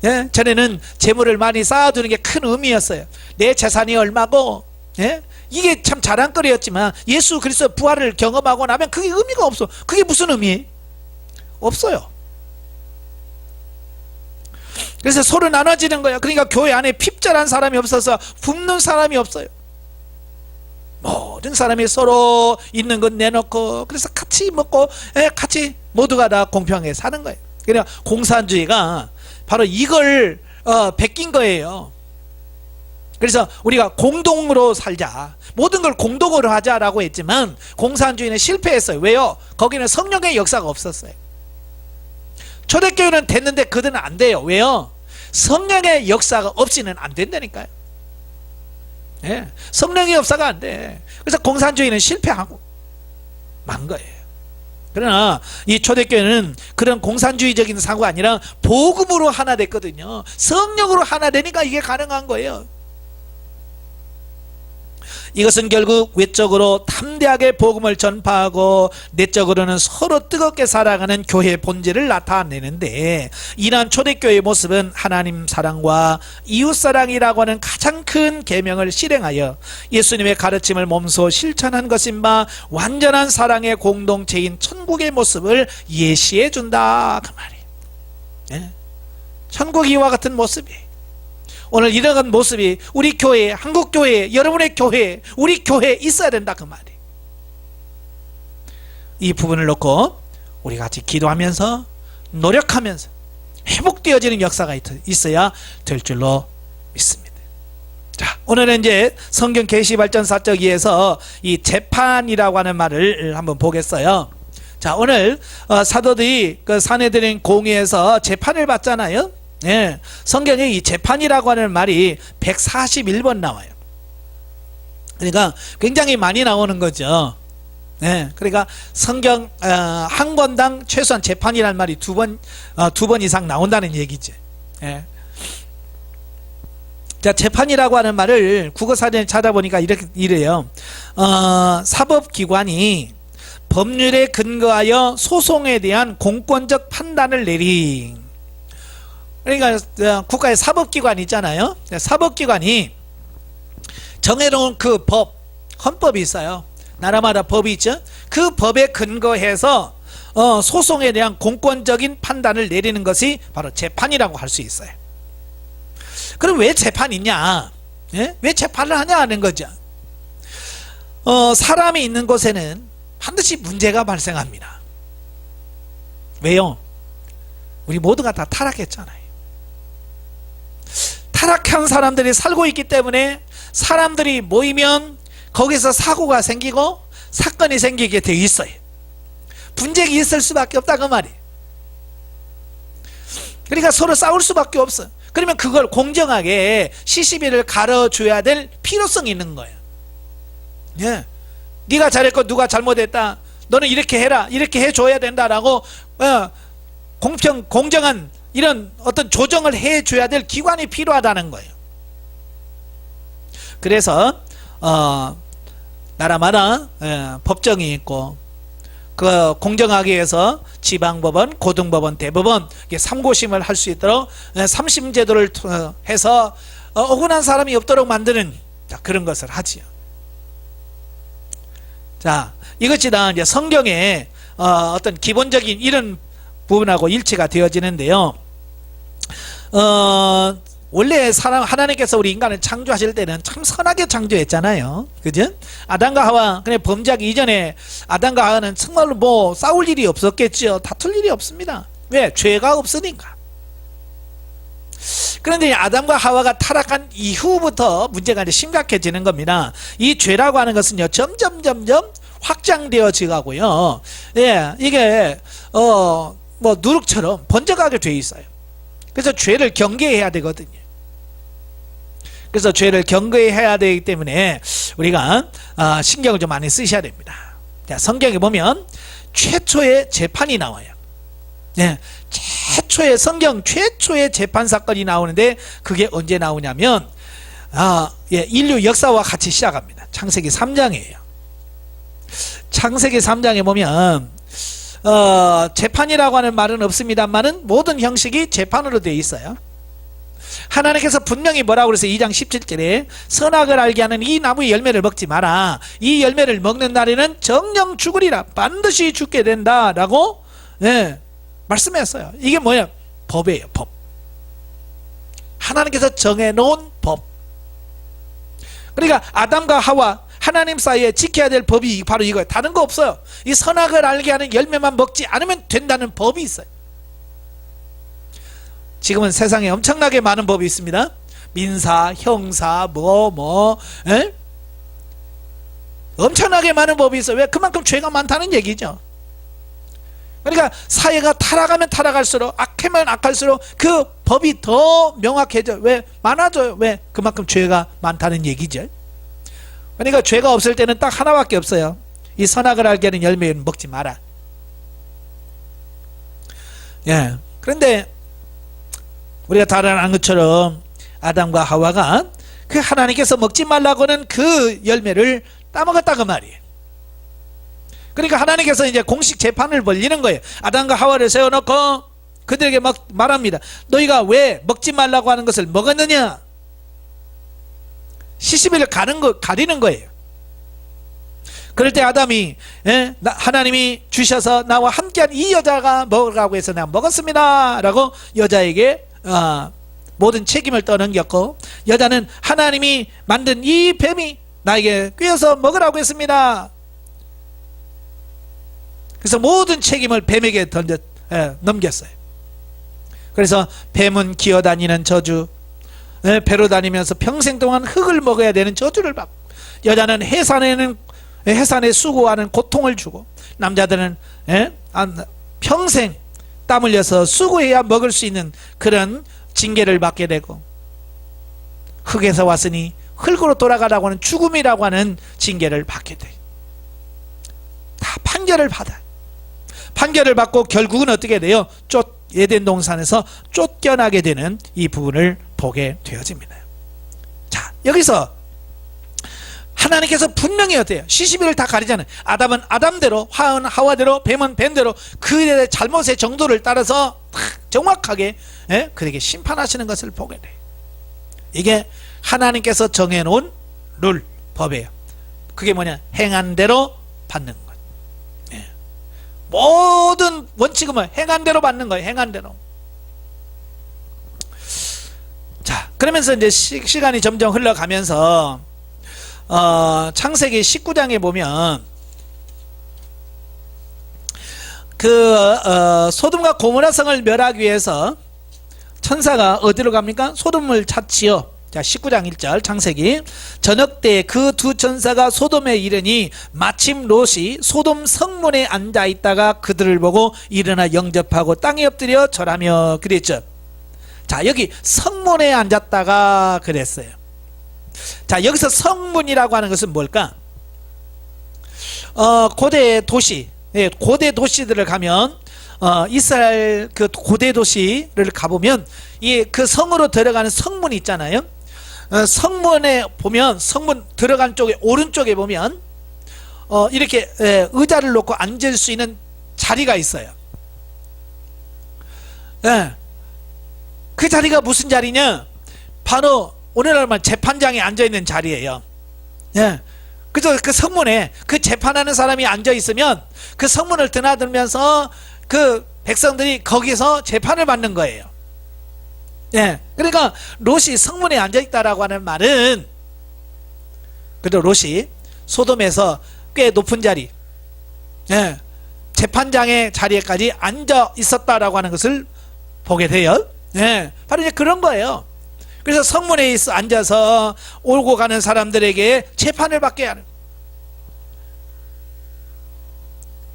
예? 전에는 재물을 많이 쌓아두는 게 큰 의미였어요. 내 재산이 얼마고, 예? 이게 참 자랑거리였지만 예수 그리스도 부활을 경험하고 나면 그게 의미가 없어. 그게 무슨 의미? 없어요. 그래서 서로 나눠지는 거예요. 그러니까 교회 안에 핍절한 사람이 없어서 굶는 사람이 없어요. 모든 사람이 서로 있는 건 내놓고 그래서 같이 먹고, 예, 같이 모두가 다 공평하게 사는 거예요. 그러니까 공산주의가 바로 이걸 베낀 거예요. 그래서 우리가 공동으로 살자, 모든 걸 공동으로 하자라고 했지만 공산주의는 실패했어요. 왜요? 거기는 성령의 역사가 없었어요. 초대교회는 됐는데 그들은 안 돼요. 왜요? 성령의 역사가 없이는 안 된다니까요. 예, 성령의 역사가 안 돼. 그래서 공산주의는 실패하고 만 거예요. 그러나 이 초대교회는 그런 공산주의적인 사고가 아니라 복음으로 하나 됐거든요. 성령으로 하나 되니까 이게 가능한 거예요. 이것은 결국 외적으로 담대하게 복음을 전파하고 내적으로는 서로 뜨겁게 살아가는 교회의 본질을 나타내는데, 이러한 초대교회의 모습은 하나님 사랑과 이웃사랑이라고 하는 가장 큰 계명을 실행하여 예수님의 가르침을 몸소 실천한 것인 바 완전한 사랑의 공동체인 천국의 모습을 예시해 준다, 그 말이에요. 예? 천국 이와 같은 모습이에요. 오늘 이런 모습이 우리 교회, 한국교회, 여러분의 교회, 우리 교회에 있어야 된다, 그 말이에요. 이 부분을 놓고 우리 같이 기도하면서 노력하면서 회복되어지는 역사가 있어야 될 줄로 믿습니다. 자, 오늘은 이제 성경 계시 발전 사적 2에서 이 재판이라고 하는 말을 한번 보겠어요. 자, 오늘 사도들이 그 사내들인 공회에서 재판을 받잖아요. 예, 성경에 이 재판이라고 하는 말이 141번 나와요. 그러니까 굉장히 많이 나오는 거죠. 예, 그러니까 성경 한 권당 최소한 재판이라는 말이 두 번 이상 나온다는 얘기지. 예. 자, 재판이라고 하는 말을 국어사전에 찾아보니까 이래요. 사법기관이 법률에 근거하여 소송에 대한 공권적 판단을 내린. 그러니까 국가의 사법기관이 있잖아요. 사법기관이 정해놓은 그 법, 헌법이 있어요. 나라마다 법이 있죠. 그 법에 근거해서 소송에 대한 공권적인 판단을 내리는 것이 바로 재판이라고 할 수 있어요. 그럼 왜 재판이 있냐? 예? 왜 재판을 하냐 하는 거죠. 사람이 있는 곳에는 반드시 문제가 발생합니다. 왜요? 우리 모두가 다 타락했잖아요. 타락한 사람들이 살고 있기 때문에 사람들이 모이면 거기서 사고가 생기고 사건이 생기게 돼 있어요. 분쟁이 있을 수밖에 없다 그 말이에요. 그러니까 서로 싸울 수밖에 없어. 그러면 그걸 공정하게 시시비를 가려줘야 될 필요성이 있는 거예요. 예. 네가 잘했고 누가 잘못했다. 너는 이렇게 해라. 이렇게 해줘야 된다라고 공정한 이런 어떤 조정을 해줘야 될 기관이 필요하다는 거예요. 그래서 나라마다 법정이 있고 그 공정하게 해서 지방법원, 고등법원, 대법원 삼고심을 할 수 있도록 삼심제도를 해서 억울한 사람이 없도록 만드는 그런 것을 하지요. 자, 이것이 다 이제 성경의 어떤 기본적인 이런 부분하고 일치가 되어지는데요. 원래 하나님께서 우리 인간을 창조하실 때는 참 선하게 창조했잖아요. 그죠? 아담과 하와, 그냥 범죄하기 이전에 아담과 하와는 정말로 뭐 싸울 일이 없었겠죠. 다툴 일이 없습니다. 왜? 죄가 없으니까. 그런데 아담과 하와가 타락한 이후부터 문제가 이제 심각해지는 겁니다. 이 죄라고 하는 것은요, 점점 확장되어지 가고요. 예, 이게, 뭐, 누룩처럼 번져가게 돼 있어요. 그래서 죄를 경계해야 되거든요. 그래서 죄를 경계해야 되기 때문에 우리가 신경을 좀 많이 쓰셔야 됩니다. 자, 성경에 보면 최초의 재판이 나와요. 예, 성경 최초의 재판 사건이 나오는데 그게 언제 나오냐면 인류 역사와 같이 시작합니다. 창세기 3장이에요. 창세기 3장에 보면 재판이라고 하는 말은 없습니다만은 모든 형식이 재판으로 되어 있어요. 하나님께서 분명히 뭐라고 그랬어요? 2장 17절에 선악을 알게 하는 이 나무의 열매를 먹지 마라. 이 열매를 먹는 날에는 정령 죽으리라. 반드시 죽게 된다 라고 말씀했어요. 이게 뭐예요? 법이에요. 법. 하나님께서 정해놓은 법. 그러니까 아담과 하와 하나님 사이에 지켜야 될 법이 바로 이거예요. 다른 거 없어요. 이 선악을 알게 하는 열매만 먹지 않으면 된다는 법이 있어요. 지금은 세상에 엄청나게 많은 법이 있습니다. 민사, 형사, 엄청나게 많은 법이 있어요. 왜? 그만큼 죄가 많다는 얘기죠. 그러니까 사회가 타락하면 타락할수록, 악하면 악할수록 그 법이 더 명확해져. 왜? 많아져요. 왜? 그만큼 죄가 많다는 얘기죠. 그러니까 죄가 없을 때는 딱 하나밖에 없어요. 이 선악을 알게 하는 열매는 먹지 마라. 예. 그런데 우리가 다 아는 것처럼 아담과 하와가 그 하나님께서 먹지 말라고는 그 열매를 따먹었다 그 말이에요. 그러니까 하나님께서 이제 공식 재판을 벌리는 거예요. 아담과 하와를 세워놓고 그들에게 말합니다. 너희가 왜 먹지 말라고 하는 것을 먹었느냐? 시시비를 가리는 거예요. 그럴 때 아담이 하나님이 주셔서 나와 함께한 이 여자가 먹으라고 해서 내가 먹었습니다 라고 여자에게 모든 책임을 떠넘겼고, 여자는 하나님이 만든 이 뱀이 나에게 꿰어서 먹으라고 했습니다. 그래서 모든 책임을 뱀에게 넘겼어요. 그래서 뱀은 기어다니는 저주, 배로 다니면서 평생 동안 흙을 먹어야 되는 저주를 받고, 여자는 해산에는 해산에 수고하는 고통을 주고, 남자들은 평생 땀 흘려서 수고해야 먹을 수 있는 그런 징계를 받게 되고, 흙에서 왔으니 흙으로 돌아가라고 하는 죽음이라고 하는 징계를 받게 돼. 다 판결을 받아. 판결을 받고 결국은 어떻게 돼요? 에덴 동산에서 쫓겨나게 되는 이 부분을 보게 되어집니다. 자, 여기서 하나님께서 분명히 어때요? 시시비를 다 가리잖아요. 아담은 아담대로, 하와는 하와대로, 뱀은 뱀대로 그들의 잘못의 정도를 따라서 정확하게 그에게 심판하시는 것을 보게 돼요. 이게 하나님께서 정해놓은 룰, 법이에요. 그게 뭐냐? 행한 대로 받는 것. 모든 원칙은 뭐 행한 대로 받는 거예요. 행한 대로. 자, 그러면서 이제 시간이 점점 흘러가면서 창세기 19장에 보면 소돔과 고모라 성을 멸하기 위해서 천사가 어디로 갑니까? 소돔을 찾지요. 자, 19장 1절 창세기. 저녁 때 그 두 천사가 소돔에 이르니 마침 롯이 소돔 성문에 앉아 있다가 그들을 보고 일어나 영접하고 땅에 엎드려 절하며 그랬죠. 자, 여기 성문에 앉았다가 그랬어요. 자, 여기서 성문이라고 하는 것은 뭘까? 고대 도시, 고대 도시들을 가면 이스라엘 그 고대 도시를 가보면 그 성으로 들어가는 성문이 있잖아요. 성문에 보면, 성문 들어간 쪽에 오른쪽에 보면 이렇게 의자를 놓고 앉을 수 있는 자리가 있어요. 그 자리가 무슨 자리냐? 바로 오늘날 말 재판장에 앉아 있는 자리예요. 그래서 그 성문에 그 재판하는 사람이 앉아 있으면 그 성문을 드나들면서 그 백성들이 거기서 재판을 받는 거예요. 그러니까 롯이 성문에 앉아 있다라고 하는 말은, 그래도 롯이 소돔에서 꽤 높은 자리, 재판장의 자리에까지 앉아 있었다라고 하는 것을 보게 돼요. 바로 이제 그런 거예요. 그래서 성문에 앉아서 오고 가는 사람들에게 재판을 받게 하는,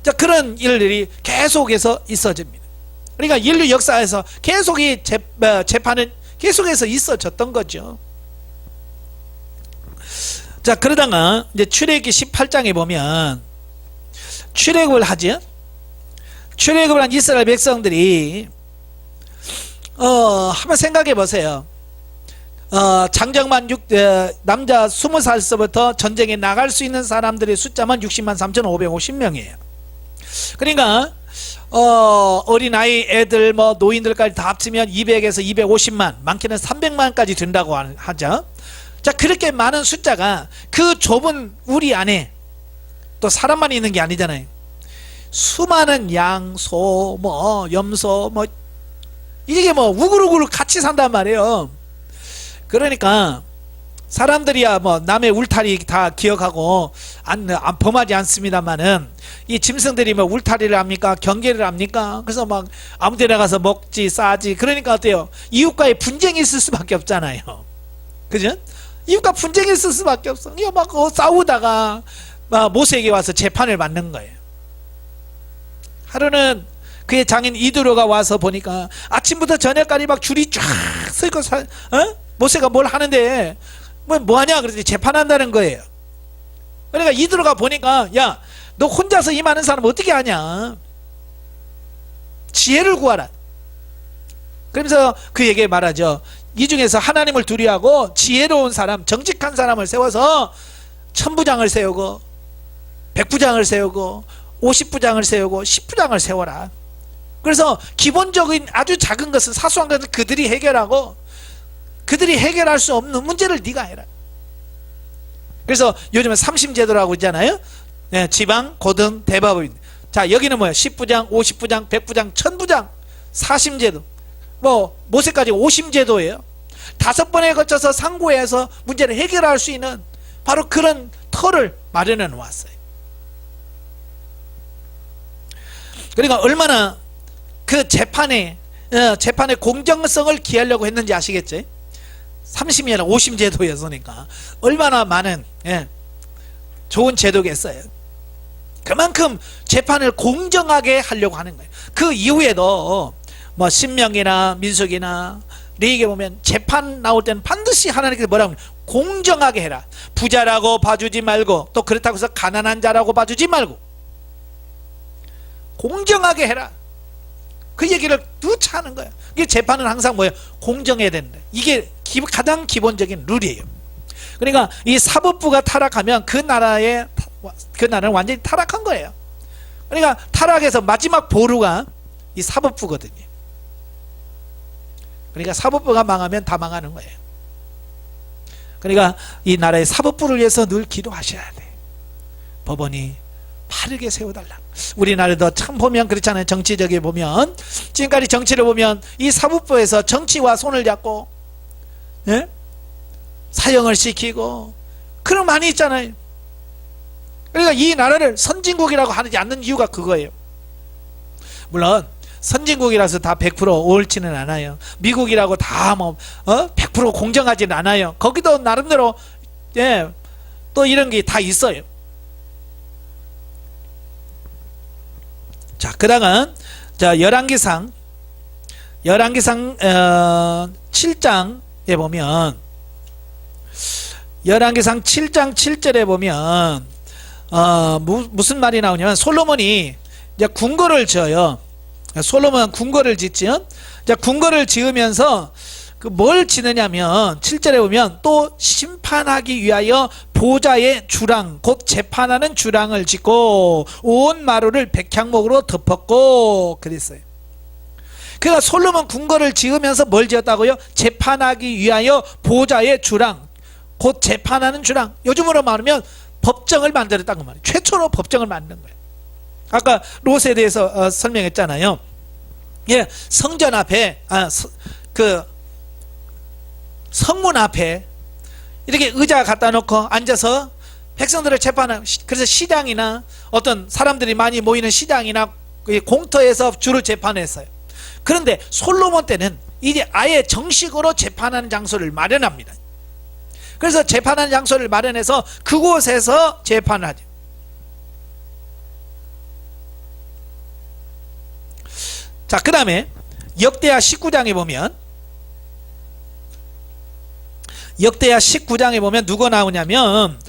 자, 그런 일들이 계속해서 있어집니다. 그러니까 인류 역사에서 계속 이 재판은 계속해서 있어졌던 거죠. 자, 그러다가 이제 출애굽기 18장에 보면 출애굽을 하죠. 출애굽을 한 이스라엘 백성들이 한번 생각해 보세요. 장정만 남자 20살서부터 전쟁에 나갈 수 있는 사람들의 숫자만 60만 3,550명이에요. 그러니까 어린아이, 애들, 노인들까지 다 합치면 200에서 250만, 많게는 300만까지 된다고 하죠. 자, 그렇게 많은 숫자가 그 좁은 우리 안에 또 사람만 있는 게 아니잖아요. 수많은 양, 소, 염소, 이게 우글우글 같이 산단 말이에요. 그러니까 사람들이야 남의 울타리 다 기억하고 범하지 않습니다만은, 이 짐승들이 울타리를 합니까? 경계를 합니까? 그래서 아무 데나 가서 먹지, 싸지. 그러니까 어때요? 이웃과의 분쟁이 있을 수밖에 없잖아요. 그죠? 이웃과 분쟁이 있을 수밖에 없어. 싸우다가 모세에게 와서 재판을 받는 거예요. 하루는 그의 장인 이드로가 와서 보니까 아침부터 저녁까지 줄이 쫙 서 있고, 모세가 뭘 하는데 뭐 하냐 그랬더니 재판한다는 거예요. 그러니까 이드로가 보니까, 야, 너 혼자서 이 많은 사람 어떻게 하냐? 지혜를 구하라. 그러면서 그에게 말하죠. 이 중에서 하나님을 두려워하고 지혜로운 사람, 정직한 사람을 세워서 1000부장을 세우고 100부장을 세우고 50부장을 세우고 10부장을 세워라. 그래서 기본적인 아주 작은 것은, 사소한 것은 그들이 해결하고, 그들이 해결할 수 없는 문제를 네가 해라. 그래서 요즘은 삼심제도라고 있잖아요. 지방, 고등, 대법원입니다. 자, 여기는 뭐야? 10부장, 50부장, 100부장, 1000부장, 사심제도. 모세까지 50제도예요. 5번에 걸쳐서 상고해서 문제를 해결할 수 있는 바로 그런 터를 마련해 놓았어요. 그러니까 얼마나 그 재판의 공정성을 기하려고 했는지 아시겠죠? 30이 아니라 50제도였으니까 얼마나 많은 좋은 제도겠어요. 그만큼 재판을 공정하게 하려고 하는 거예요. 그 이후에도 뭐 신명이나 민수기나 레위기에 보면 재판 나올 때는 반드시 하나님께서 뭐라고 하면 공정하게 해라. 부자라고 봐주지 말고, 또 그렇다고 해서 가난한 자라고 봐주지 말고 공정하게 해라. 그 얘기를 누차 하는 거예요. 이게 재판은 항상 뭐예요? 공정해야 된다. 이게 가장 기본적인 룰이에요. 그러니까 이 사법부가 타락하면 그 나라는 완전히 타락한 거예요. 그러니까 타락해서 마지막 보루가 이 사법부거든요. 그러니까 사법부가 망하면 다 망하는 거예요. 그러니까 이 나라의 사법부를 위해서 늘 기도하셔야 돼. 법원이 바르게 세워달라. 우리나라도 참 보면 그렇잖아요. 정치적에 보면, 지금까지 정치를 보면 이 사법부에서 정치와 손을 잡고, 예? 사형을 시키고 그런 많이 있잖아요. 그러니까 이 나라를 선진국이라고 하지 않는 이유가 그거예요. 물론 선진국이라서 다 100% 옳지는 않아요. 미국이라고 다 100% 공정하지는 않아요. 거기도 나름대로 또 이런 게 다 있어요. 자, 그다음은 열왕기상 7장에 보면, 열왕기상 7장 7절에 보면 무슨 말이 나오냐면, 솔로몬이 이제 궁궐을 지어요. 솔로몬은 궁궐을 짓죠. 궁궐을 지으면서 뭘 지느냐면 7절에 보면 또 심판하기 위하여 보좌의 주랑 곧 재판하는 주랑을 짓고 온 마루를 백향목으로 덮었고 그랬어요. 그러니까 솔로몬 궁궐을 지으면서 뭘 지었다고요? 재판하기 위하여 보좌의 주랑 곧 재판하는 주랑, 요즘으로 말하면 법정을 만들었다는 말이에요. 최초로 법정을 만든 거예요. 아까 롯에 대해서 설명했잖아요. 예, 성전 앞에 성문 앞에 이렇게 의자 갖다 놓고 앉아서 백성들을 재판하는, 그래서 시장이나 어떤 사람들이 많이 모이는 시장이나 공터에서 주로 재판했어요. 그런데 솔로몬 때는 이제 아예 정식으로 재판하는 장소를 마련합니다. 그래서 재판하는 장소를 마련해서 그곳에서 재판을 하죠. 자, 그 다음에 역대하 19장에 보면, 역대하 19장에 보면 누가 나오냐면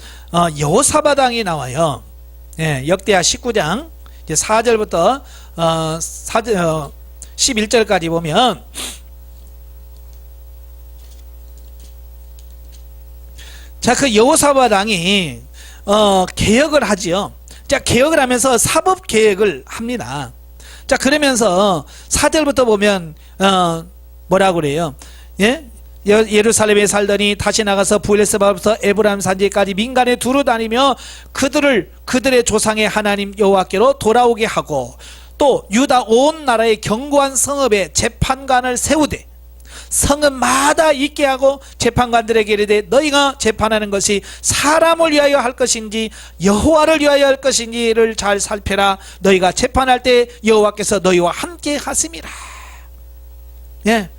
여호사밧 왕이 나와요. 예, 역대하 19장 이제 4절부터 11절까지 보면, 자, 그 여호사밧 왕이 개혁을 하지요. 자, 개혁을 하면서 사법 개혁을 합니다. 자, 그러면서 4절부터 보면 뭐라고 그래요? 예? 예루살렘에 살더니 다시 나가서 부엘세바부터 에브라임 산지까지 민간에 두루 다니며 그들의 조상의 하나님 여호와께로 돌아오게 하고, 또 유다 온 나라의 견고한 성읍에 재판관을 세우되 성읍마다 있게 하고 재판관들에게 이르되 너희가 재판하는 것이 사람을 위하여 할 것인지 여호와를 위하여 할 것인지를 잘 살펴라. 너희가 재판할 때 여호와께서 너희와 함께 하심이라. 예,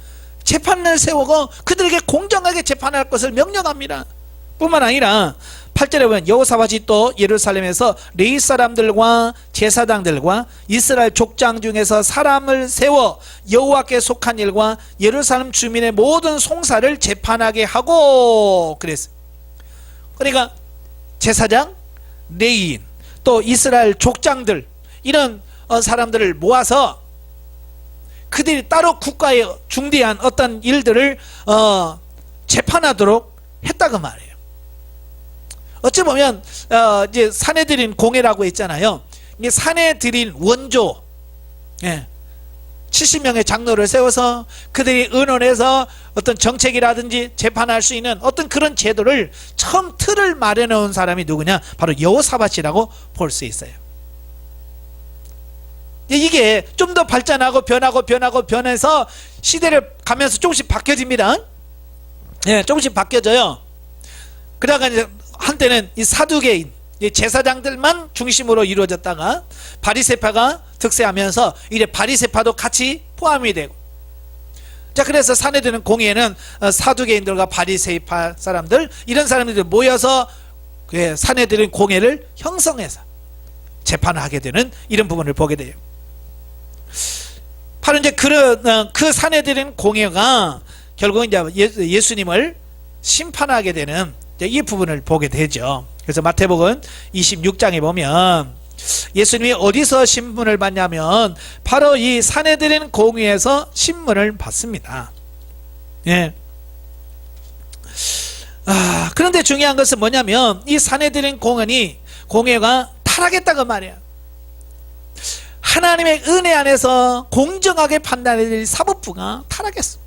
재판을 세우고 그들에게 공정하게 재판할 것을 명령합니다. 뿐만 아니라 8절에 보면 여호사밧이 또 예루살렘에서 레위 사람들과 제사장들과 이스라엘 족장 중에서 사람을 세워 여호와께 속한 일과 예루살렘 주민의 모든 송사를 재판하게 하고 그랬어요. 그러니까 제사장, 레위인, 또 이스라엘 족장들, 이런 사람들을 모아서 그들이 따로 국가에 중대한 어떤 일들을 재판하도록 했다고 말해요. 어찌 보면 이제 산에 드린 공예라고 했잖아요. 이게 산에 드린 원조, 70명의 장로를 세워서 그들이 의논해서 어떤 정책이라든지 재판할 수 있는 어떤 그런 제도를 처음 틀을 마련해 온 사람이 누구냐? 바로 여호사밧이라고 볼 수 있어요. 이게 좀 더 발전하고 변해서 시대를 가면서 조금씩 바뀌어집니다. 예, 조금씩 바뀌어져요. 그러다가 이제 한때는 이 사두개인, 이 제사장들만 중심으로 이루어졌다가 바리새파가 득세하면서 이제 바리새파도 같이 포함이 되고, 자, 그래서 산에 드는 공예는 사두개인들과 바리새파 사람들, 이런 사람들이 모여서 그 사내들인 공회를 형성해서 재판을 하게 되는 이런 부분을 보게 돼요. 바로 이제 그 사내들인 공회가 결국 이제 예수님을 심판하게 되는 이 부분을 보게 되죠. 그래서 마태복음 26장에 보면 예수님이 어디서 신문을 받냐면 바로 이 사내들인 공회에서 신문을 받습니다. 예. 그런데 중요한 것은 뭐냐면 이 사내들인 공회가 타락했다고 말이에요. 하나님의 은혜 안에서 공정하게 판단해야 될 사법부가 타락했어.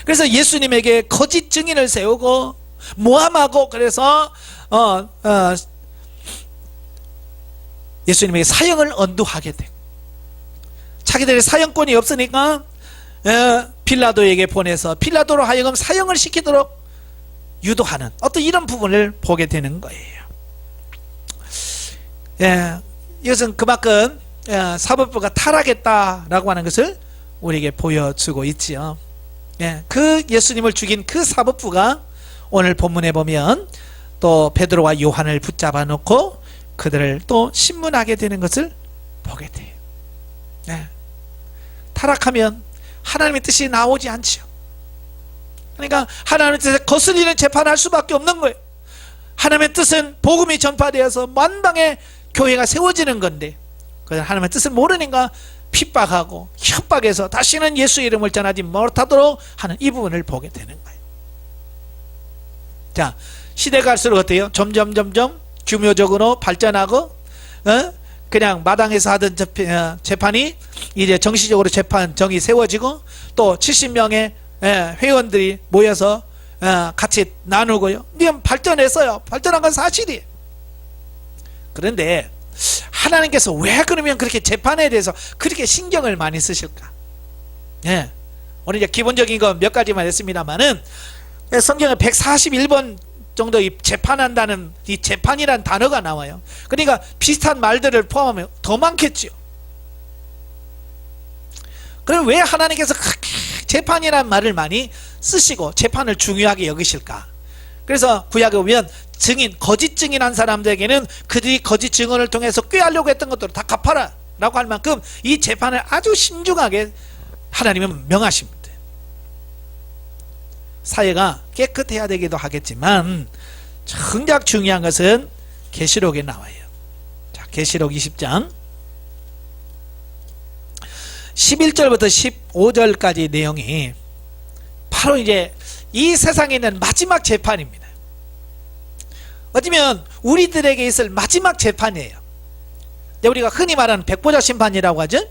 그래서 예수님에게 거짓 증인을 세우고 모함하고, 그래서 예수님에게 사형을 언도하게 돼. 자기들의 사형권이 없으니까 빌라도에게 보내서 빌라도로 하여금 사형을 시키도록 유도하는 어떤 이런 부분을 보게 되는 거예요. 이것은 그만큼 사법부가 타락했다라고 하는 것을 우리에게 보여주고 있지요. 그 예수님을 죽인 그 사법부가 오늘 본문에 보면 또 베드로와 요한을 붙잡아 놓고 그들을 또 신문하게 되는 것을 보게 돼요. 타락하면 하나님의 뜻이 나오지 않죠. 그러니까 하나님의 뜻에 거슬리는 재판할 수밖에 없는 거예요. 하나님의 뜻은 복음이 전파되어서 만방의 교회가 세워지는 건데 하나님의 뜻을 모르니까 핍박하고 협박해서 다시는 예수 이름을 전하지 못하도록 하는 이 부분을 보게 되는 거예요. 자, 시대가 갈수록 어때요? 점점 규모적으로 발전하고 그냥 마당에서 하던 재판이 이제 정식적으로 재판정이 세워지고 또 70명의 회원들이 모여서 같이 나누고요. 이건 발전했어요. 발전한 건 사실이에요. 그런데 하나님께서 왜 그러면 그렇게 재판에 대해서 그렇게 신경을 많이 쓰실까? 오늘 이제 기본적인 거 몇 가지만 했습니다만은 성경에 141번 정도 이 재판한다는 이 재판이란 단어가 나와요. 그러니까 비슷한 말들을 포함하면 더 많겠죠. 그럼 왜 하나님께서 그렇게 재판이라는 말을 많이 쓰시고 재판을 중요하게 여기실까? 그래서 구약에 보면 거짓 증인한 사람들에게는 그들이 거짓 증언을 통해서 꾀하려고 했던 것들을 다 갚아라 라고 할 만큼 이 재판을 아주 신중하게 하나님은 명하십니다. 사회가 깨끗해야 되기도 하겠지만 정작 중요한 것은 계시록에 나와요. 자, 계시록 20장 11절부터 15절까지 내용이 바로 이제 이 세상에 있는 마지막 재판입니다. 어쩌면 우리들에게 있을 마지막 재판이에요. 우리가 흔히 말하는 백보자 심판이라고 하죠.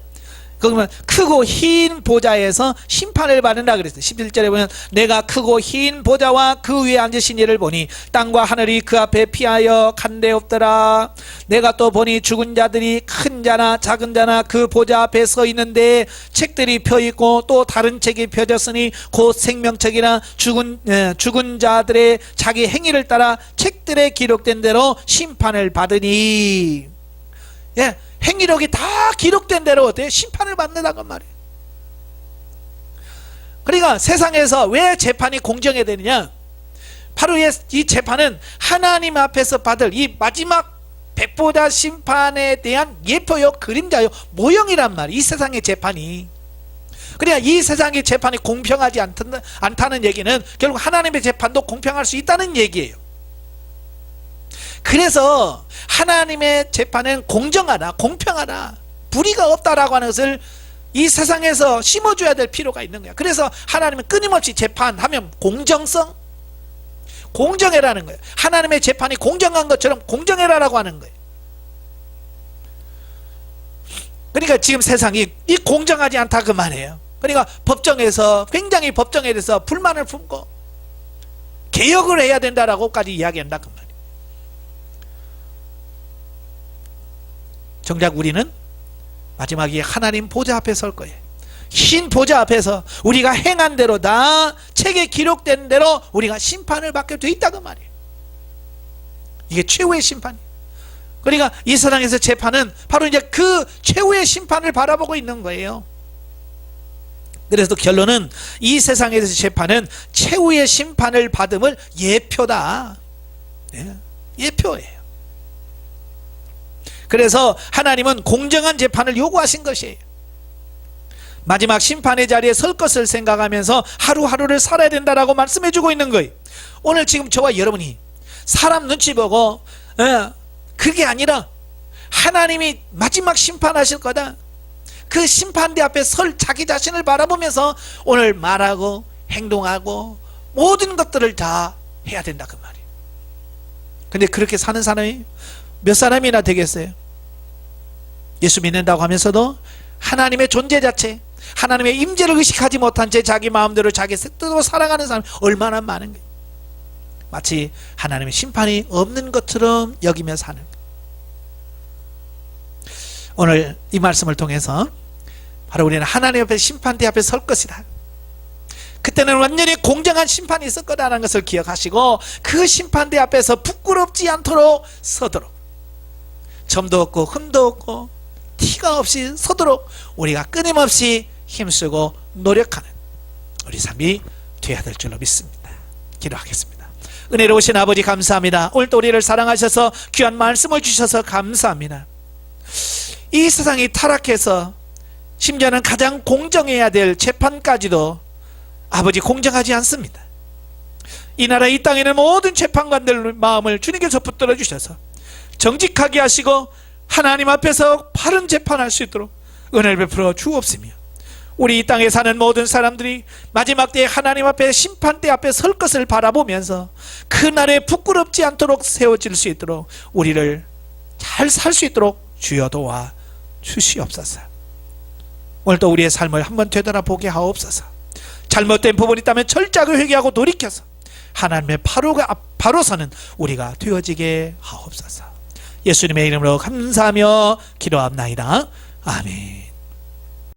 그러면 크고 흰 보좌에서 심판을 받는다 그랬어요. 11절에 보면 내가 크고 흰 보좌와 그 위에 앉으신 이를 보니 땅과 하늘이 그 앞에 피하여 간데 없더라. 내가 또 보니 죽은 자들이 큰 자나 작은 자나 그 보좌 앞에 서 있는데 책들이 펴있고 또 다른 책이 펴졌으니 곧 생명책이나 죽은 자들의 자기 행위를 따라 책들에 기록된 대로 심판을 받으니 행위력이 다 기록된 대로 어때요? 심판을 받는다는 말이에요. 그러니까 세상에서 왜 재판이 공정해야 되느냐? 바로 이 재판은 하나님 앞에서 받을 이 마지막 백보자 심판에 대한 예표요, 그림자요, 모형이란 말이에요. 이 세상의 재판이. 그러니까 이 세상의 재판이 공평하지 않다는 얘기는 결국 하나님의 재판도 공평할 수 있다는 얘기예요. 그래서 하나님의 재판은 공정하다, 공평하다, 불의가 없다라고 하는 것을 이 세상에서 심어줘야 될 필요가 있는 거야. 그래서 하나님은 끊임없이 재판하면 공정성, 공정해라는 거예요. 하나님의 재판이 공정한 것처럼 공정해라라고 하는 거예요. 그러니까 지금 세상이 이 공정하지 않다 그 말이에요. 그러니까 법정에서 굉장히 법정에 대해서 불만을 품고 개혁을 해야 된다라고까지 이야기한다 그 말이에요. 정작 우리는 마지막에 하나님 보좌 앞에 설 거예요. 흰 보좌 앞에서 우리가 행한 대로 다 책에 기록된 대로 우리가 심판을 받게 돼 있다고 말이에요. 이게 최후의 심판이에요. 그러니까 이 세상에서 재판은 바로 이제 그 최후의 심판을 바라보고 있는 거예요. 그래서 결론은 이 세상에서 재판은 최후의 심판을 받음을 예표다. 예표예요. 그래서 하나님은 공정한 재판을 요구하신 것이에요. 마지막 심판의 자리에 설 것을 생각하면서 하루하루를 살아야 된다라고 말씀해 주고 있는 거예요. 오늘 지금 저와 여러분이 사람 눈치 보고 그게 아니라 하나님이 마지막 심판하실 거다, 그 심판대 앞에 설 자기 자신을 바라보면서 오늘 말하고 행동하고 모든 것들을 다 해야 된다, 그 말이에요. 근데 그렇게 사는 사람이 몇 사람이나 되겠어요? 예수 믿는다고 하면서도 하나님의 존재 자체, 하나님의 임재를 의식하지 못한 채 자기 마음대로 자기 뜻대로 살아가는 사람이 얼마나 많은 거예요. 마치 하나님의 심판이 없는 것처럼 여기며 사는 거예요. 오늘 이 말씀을 통해서 바로 우리는 하나님 앞에 심판대 앞에 설 것이다, 그때는 완전히 공정한 심판이 있을 거다라는 것을 기억하시고 그 심판대 앞에서 부끄럽지 않도록 서도록, 점도 없고 흠도 없고 티가 없이 서도록 우리가 끊임없이 힘쓰고 노력하는 우리 삶이 되어야 될 줄로 믿습니다. 기도하겠습니다. 은혜로우신 아버지, 감사합니다. 오늘도 우리를 사랑하셔서 귀한 말씀을 주셔서 감사합니다. 이 세상이 타락해서 심지어는 가장 공정해야 될 재판까지도 아버지 공정하지 않습니다. 이 나라 이 땅에는 모든 재판관들 마음을 주님께서 붙들어 주셔서 정직하게 하시고 하나님 앞에서 바른 재판할 수 있도록 은혜를 베풀어 주옵시며, 우리 이 땅에 사는 모든 사람들이 마지막 때에 하나님 앞에 심판대 앞에 설 것을 바라보면서 그날에 부끄럽지 않도록 세워질 수 있도록 우리를 잘 살 수 있도록 주여 도와 주시옵소서. 오늘도 우리의 삶을 한번 되돌아보게 하옵소서. 잘못된 부분이 있다면 철저하게 회개하고 돌이켜서 하나님의 바로 서는 우리가 되어지게 하옵소서. 예수님의 이름으로 감사하며 기도합나이다. 아멘.